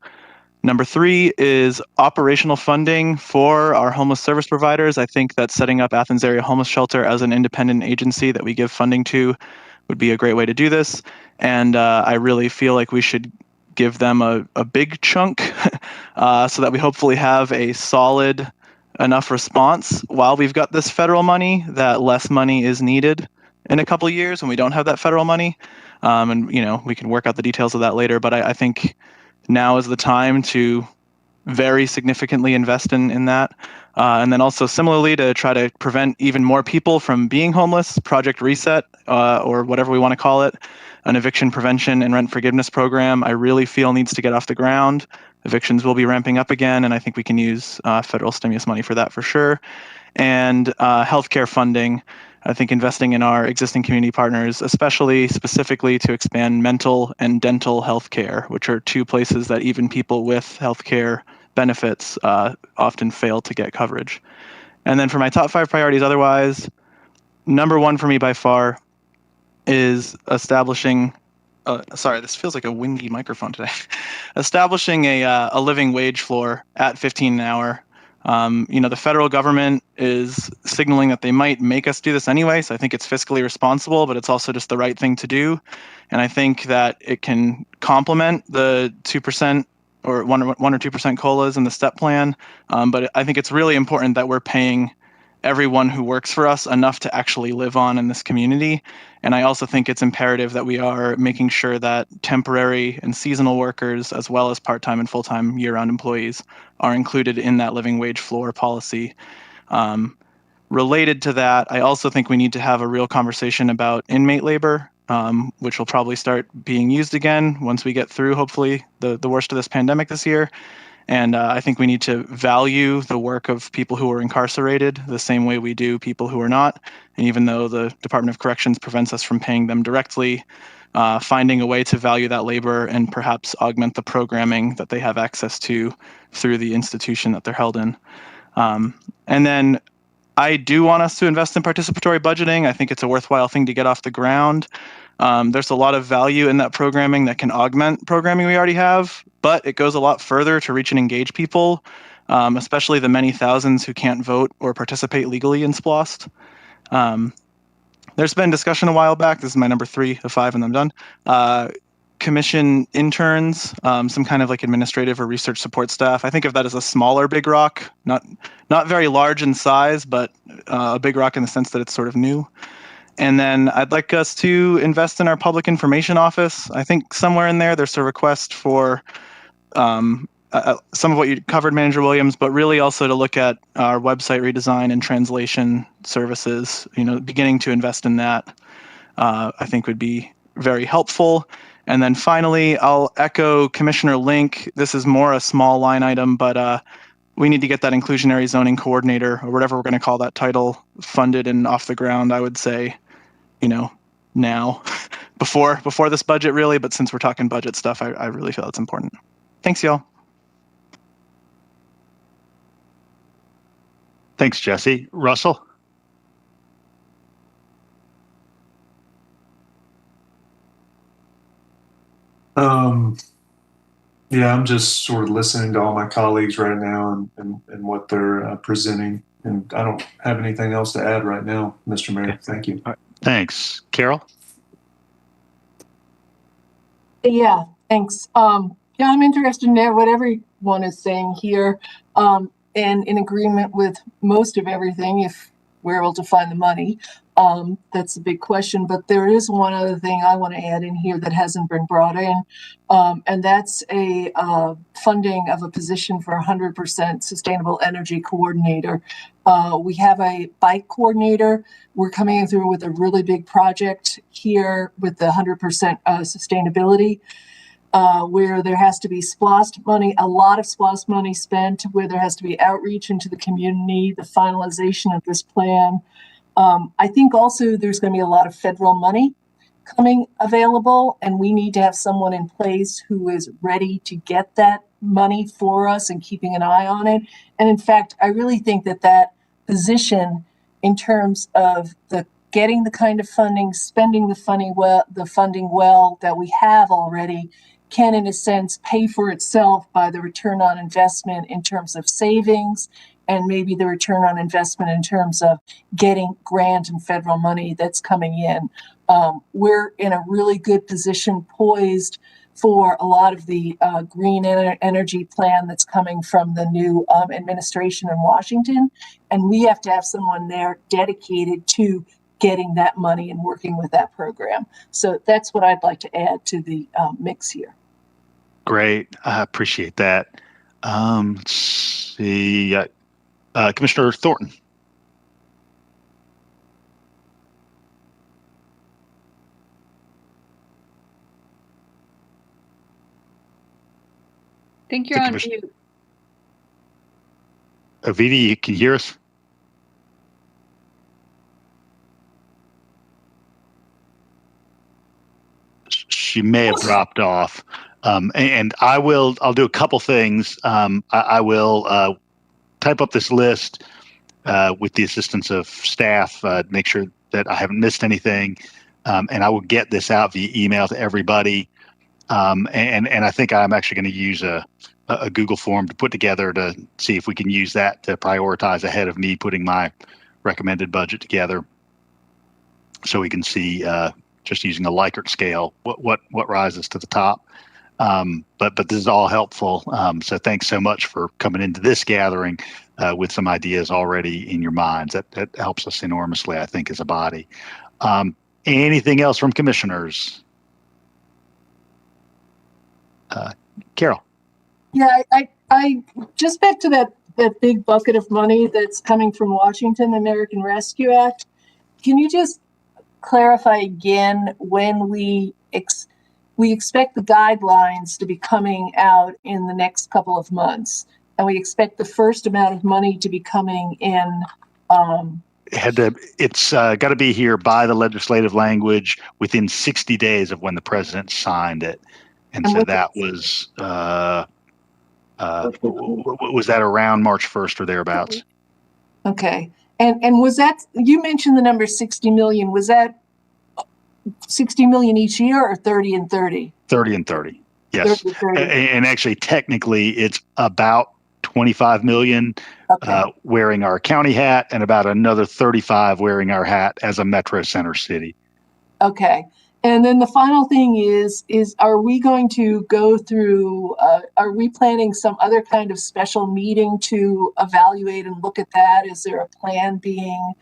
Number 3 is operational funding for our homeless service providers. I think that setting up Athens Area Homeless Shelter as an independent agency that we give funding to would be a great way to do this. And I really feel like we should give them a big chunk so that we hopefully have a solid enough response while we've got this federal money that less money is needed in a couple of years when we don't have that federal money. And, we can work out the details of that later. But I think now is the time to very significantly invest in that. And then also similarly to try to prevent even more people from being homeless, Project Reset, or whatever we want to call it, an eviction prevention and rent forgiveness program, I really feel needs to get off the ground. Evictions will be ramping up again, and I think we can use federal stimulus money for that for sure. And healthcare funding, I think investing in our existing community partners, especially specifically to expand mental and dental healthcare, which are 2 places that even people with healthcare benefits often fail to get coverage. And then for my top 5 priorities otherwise, number 1 for me by far is establishing, sorry, this feels like a wingy microphone today, establishing a living wage floor at $15 an hour. The federal government is signaling that they might make us do this anyway, so I think it's fiscally responsible, but it's also just the right thing to do. And I think that it can complement the 2% or 1 or 2% COLAs in the STEP plan. But I think it's really important that we're paying everyone who works for us enough to actually live on in this community. And I also think it's imperative that we are making sure that temporary and seasonal workers, as well as part-time and full-time year-round employees, are included in that living wage floor policy. Related to that, I also think we need to have a real conversation about inmate labor, which will probably start being used again once we get through, hopefully, the worst of this pandemic this year. And I think we need to value the work of people who are incarcerated the same way we do people who are not. And even though the Department of Corrections prevents us from paying them directly, finding a way to value that labor and perhaps augment the programming that they have access to through the institution that they're held in. And then I do want us to invest in participatory budgeting. I think it's a worthwhile thing to get off the ground. There's a lot of value in that programming that can augment programming we already have, but it goes a lot further to reach and engage people, especially the many thousands who can't vote or participate legally in SPLOST. There's been discussion a while back, this is my number 3 of 5 and I'm done, commission interns, some kind of like administrative or research support staff. I think of that as a smaller Big Rock, not very large in size, but a Big Rock in the sense that it's sort of new. And then I'd like us to invest in our public information office. I think somewhere in there's a request for some of what you covered, Manager Williams, but really also to look at our website redesign and translation services, beginning to invest in that, I think would be very helpful. And then finally, I'll echo Commissioner Link. This is more a small line item, but we need to get that inclusionary zoning coordinator, or whatever we're going to call that title, funded and off the ground, I would say, now, before this budget really, but since we're talking budget stuff, I really feel it's important. Thanks, y'all. Thanks, Jesse. Russell? Yeah, I'm just sort of listening to all my colleagues right now and what they're presenting. And I don't have anything else to add right now, Mr. Mayor. Okay. Thank you. All right. Thanks. Carol? Yeah, thanks. Yeah, I'm interested in what everyone is saying here, and in agreement with most of everything, if we're able to find the money. That's a big question, but there is one other thing I want to add in here that hasn't been brought in, and that's a funding of a position for 100% sustainable energy coordinator. We have a bike coordinator. We're coming through with a really big project here with the 100% sustainability. Where there has to be SPLOST money, a lot of SPLOST money spent, where there has to be outreach into the community, the finalization of this plan. I think also there's going to be a lot of federal money coming available, and we need to have someone in place who is ready to get that money for us and keeping an eye on it. And in fact, I really think that that position in terms of the getting the kind of funding, spending the funding well that we have already, can, in a sense, pay for itself by the return on investment in terms of savings and maybe the return on investment in terms of getting grant and federal money that's coming in. We're in a really good position, poised for a lot of the green energy plan that's coming from the new administration in Washington. And we have to have someone there dedicated to getting that money and working with that program. So that's what I'd like to add to the mix here. Great. I appreciate that. Let's see. Commissioner Thornton. I think you're on mute. Avita, you can hear us? She may have dropped off. And I'll do a couple things. I will type up this list with the assistance of staff, make sure that I haven't missed anything. And I will get this out via email to everybody. And I think I'm actually going to use a Google form to put together to see if we can use that to prioritize ahead of me putting my recommended budget together, so we can see just using a Likert scale what rises to the top. But this is all helpful. So thanks so much for coming into this gathering with some ideas already in your minds. That helps us enormously, I think, as a body. Anything else from commissioners? Carol. Yeah, I just back to that big bucket of money that's coming from Washington, the American Rescue Act. Can you just clarify again when we expect the guidelines to be coming out in the next couple of months, and we expect the first amount of money to be coming in? It's got to be here by the legislative language within 60 days of when the president signed it. And so that was that around March 1st or thereabouts? Okay. And was that, you mentioned the number 60 million, was that 60 million each year or 30 and 30? 30 and 30, yes. 30 and 30. And actually, technically, it's about 25 million wearing our county hat and about another 35 wearing our hat as a metro center city. Okay. And then the final thing is are we going to go through, are we planning some other kind of special meeting to evaluate and look at that? Is there a plan being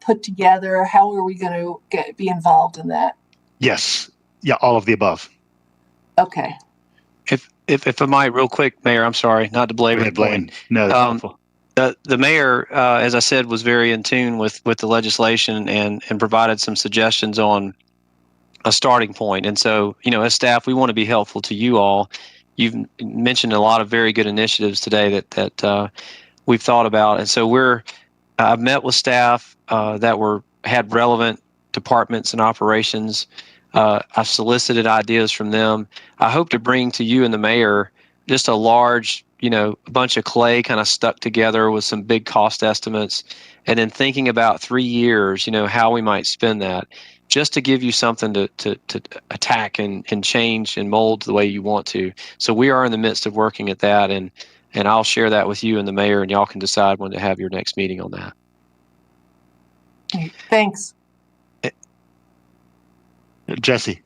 put together? How are we going to be involved in that? Yes. Yeah, all of the above. Okay. If I might, real quick, Mayor, I'm sorry, not to belabor the point. No, that's helpful. The mayor, as I said, was very in tune with the legislation and provided some suggestions on a starting point. And so, as staff, we want to be helpful to you all. You've mentioned a lot of very good initiatives today that we've thought about. And so I've met with staff that had relevant departments and operations. I've solicited ideas from them. I hope to bring to you and the mayor just a large, a bunch of clay kind of stuck together with some big cost estimates, and then thinking about 3 years, how we might spend that, just to give you something to attack and change and mold the way you want to. So we are in the midst of working at that, and I'll share that with you and the mayor, and y'all can decide when to have your next meeting on that. Thanks. Jesse.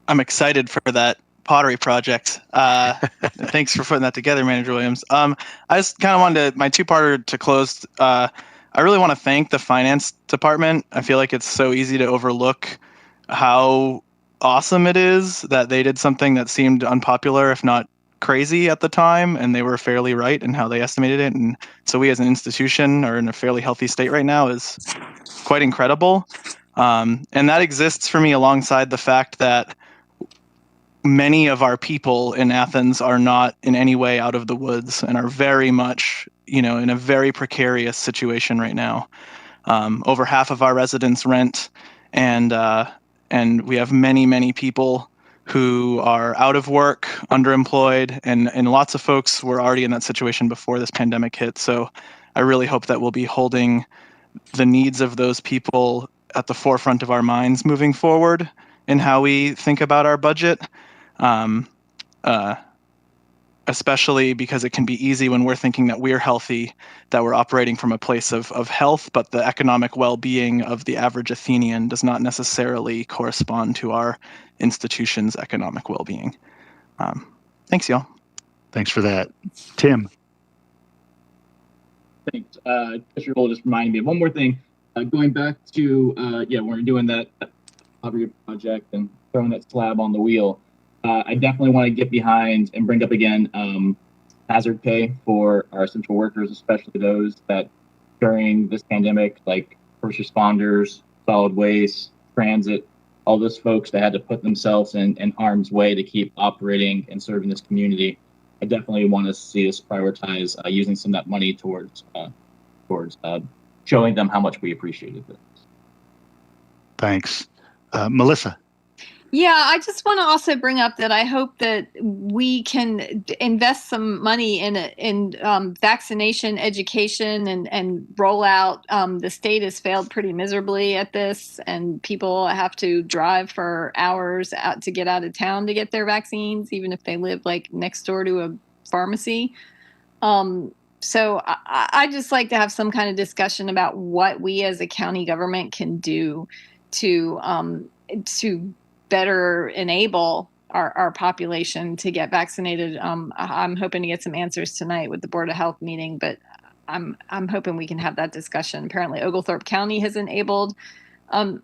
I'm excited for that pottery project. Thanks for putting that together, Manager Williams. I just kind of wanted my two-parter to close. I really want to thank the finance department. I feel like it's so easy to overlook how awesome it is that they did something that seemed unpopular, if not crazy at the time, and they were fairly right in how they estimated it. And so we as an institution are in a fairly healthy state right now is quite incredible. And that exists for me alongside the fact that many of our people in Athens are not in any way out of the woods and are very much, in a very precarious situation right now. Over half of our residents rent, and we have many, many people who are out of work, underemployed, and lots of folks were already in that situation before this pandemic hit. So I really hope that we'll be holding the needs of those people at the forefront of our minds moving forward in how we think about our budget. Especially because it can be easy when we're thinking that we're healthy, that we're operating from a place of health, but the economic well-being of the average Athenian does not necessarily correspond to our institution's economic well-being. Thanks, y'all. Thanks for that. Tim. Thanks. Treasury Guidance just reminded me of one more thing. Going back to, when we're doing that poverty project and throwing that slab on the wheel, I definitely want to get behind and bring up again hazard pay for our essential workers, especially those that during this pandemic, like first responders, solid waste, transit, all those folks that had to put themselves in harm's way to keep operating and serving this community. I definitely want to see us prioritize using some of that money towards showing them how much we appreciated this. Thanks. Melissa. Yeah, I just want to also bring up that I hope that we can invest some money in vaccination education and roll out. The state has failed pretty miserably at this, and people have to drive for hours out to get out of town to get their vaccines, even if they live like next door to a pharmacy. So I just like to have some kind of discussion about what we as a county government can do to better enable our population to get vaccinated. I'm hoping to get some answers tonight with the Board of Health meeting, but I'm hoping we can have that discussion. Apparently Oglethorpe County has enabled a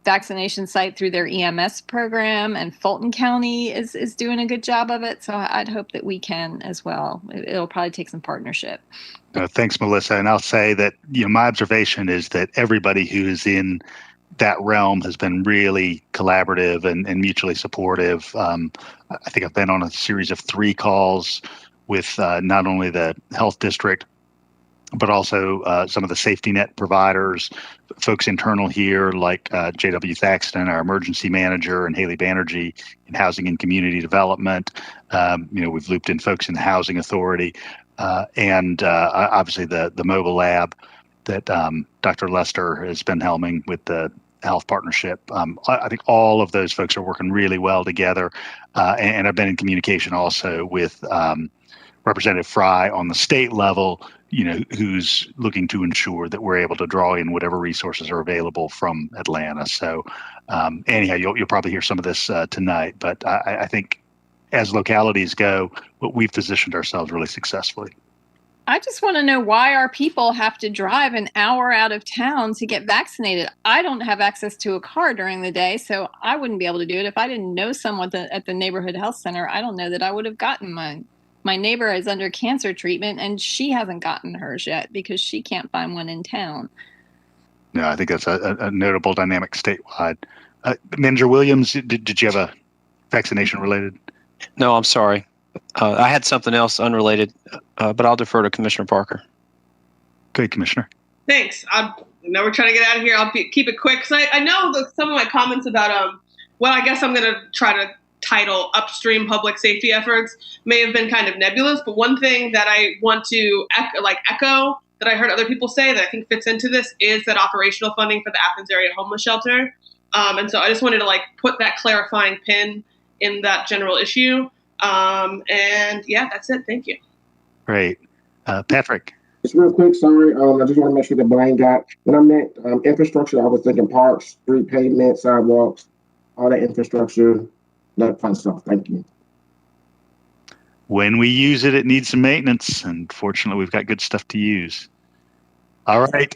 vaccination site through their EMS program, and Fulton County is doing a good job of it. So I'd hope that we can as well. It'll probably take some partnership. Thanks, Melissa. And I'll say that my observation is that everybody who is in that realm has been really collaborative and mutually supportive. I think I've been on a series of 3 calls with not only the health district, but also some of the safety net providers, folks internal here like J.W. Thaxton, our emergency manager, and Haley Banerjee in housing and community development. We've looped in folks in the housing authority and obviously the mobile lab that Dr. Lester has been helming with the health partnership. I think all of those folks are working really well together. And I've been in communication also with Representative Fry on the state level, who's looking to ensure that we're able to draw in whatever resources are available from Atlanta. So anyhow, you'll probably hear some of this tonight, but I think as localities go, we've positioned ourselves really successfully. I just want to know why our people have to drive an hour out of town to get vaccinated. I don't have access to a car during the day, so I wouldn't be able to do it. If I didn't know someone at the neighborhood health center, I don't know that I would have gotten mine. My neighbor is under cancer treatment, and she hasn't gotten hers yet because she can't find one in town. No, I think that's a notable dynamic statewide. Manager Williams, did you have a vaccination related? No, I'm sorry. I had something else unrelated, but I'll defer to Commissioner Parker. Okay, Commissioner. Thanks. Now we're trying to get out of here. I'll keep it quick because I know that some of my comments about I guess I'm going to try to title upstream public safety efforts may have been kind of nebulous, but one thing that I want to echo that I heard other people say that I think fits into this is that operational funding for the Athens area homeless shelter. And so I just wanted to put that clarifying pin in that general issue. And yeah, that's it. Thank you. Great. Patrick. Just real quick, sorry. I just want to make sure that Blaine got, when I meant infrastructure, I was thinking parks, street pavement, sidewalks, all that infrastructure, that fun stuff. Thank you. When we use it, it needs some maintenance. And fortunately, we've got good stuff to use. All right.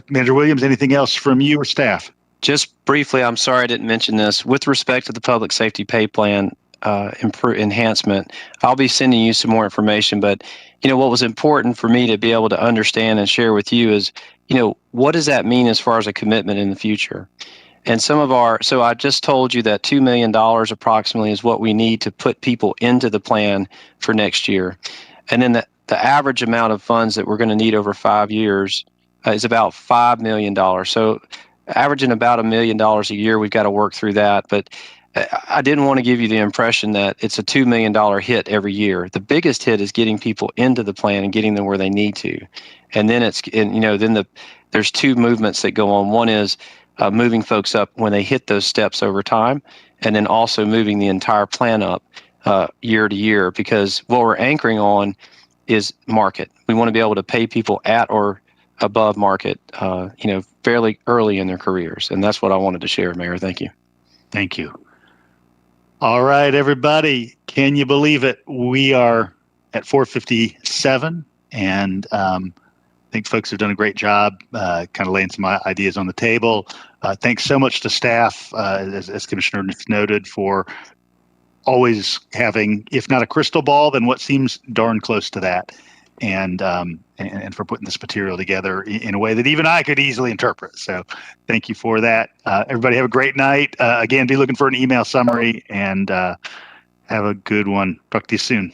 Manager Williams, anything else from you or staff? Just briefly, I'm sorry I didn't mention this. With respect to the public safety pay plan enhancement, I'll be sending you some more information. But, what was important for me to be able to understand and share with you is, what does that mean as far as a commitment in the future? And so I just told you that $2 million approximately is what we need to put people into the plan for next year. And then the average amount of funds that we're going to need over 5 years is about $5 million. So averaging about $1 million a year, we've got to work through that. But I didn't want to give you the impression that it's a $2 million hit every year. The biggest hit is getting people into the plan and getting them where they need to. And then there's two movements that go on. One is moving folks up when they hit those steps over time, and then also moving the entire plan up year to year, because what we're anchoring on is market. We want to be able to pay people at or above market, fairly early in their careers. And that's what I wanted to share, Mayor. Thank you. Thank you. All right, everybody. Can you believe it? We are at 4:57, and I think folks have done a great job kind of laying some ideas on the table. Thanks so much to staff, as Commissioner noted, for always having, if not a crystal ball, then what seems darn close to that, and for putting this material together in a way that even I could easily interpret. So thank you for that. Everybody have a great night. Again, be looking for an email summary, and have a good one. Talk to you soon.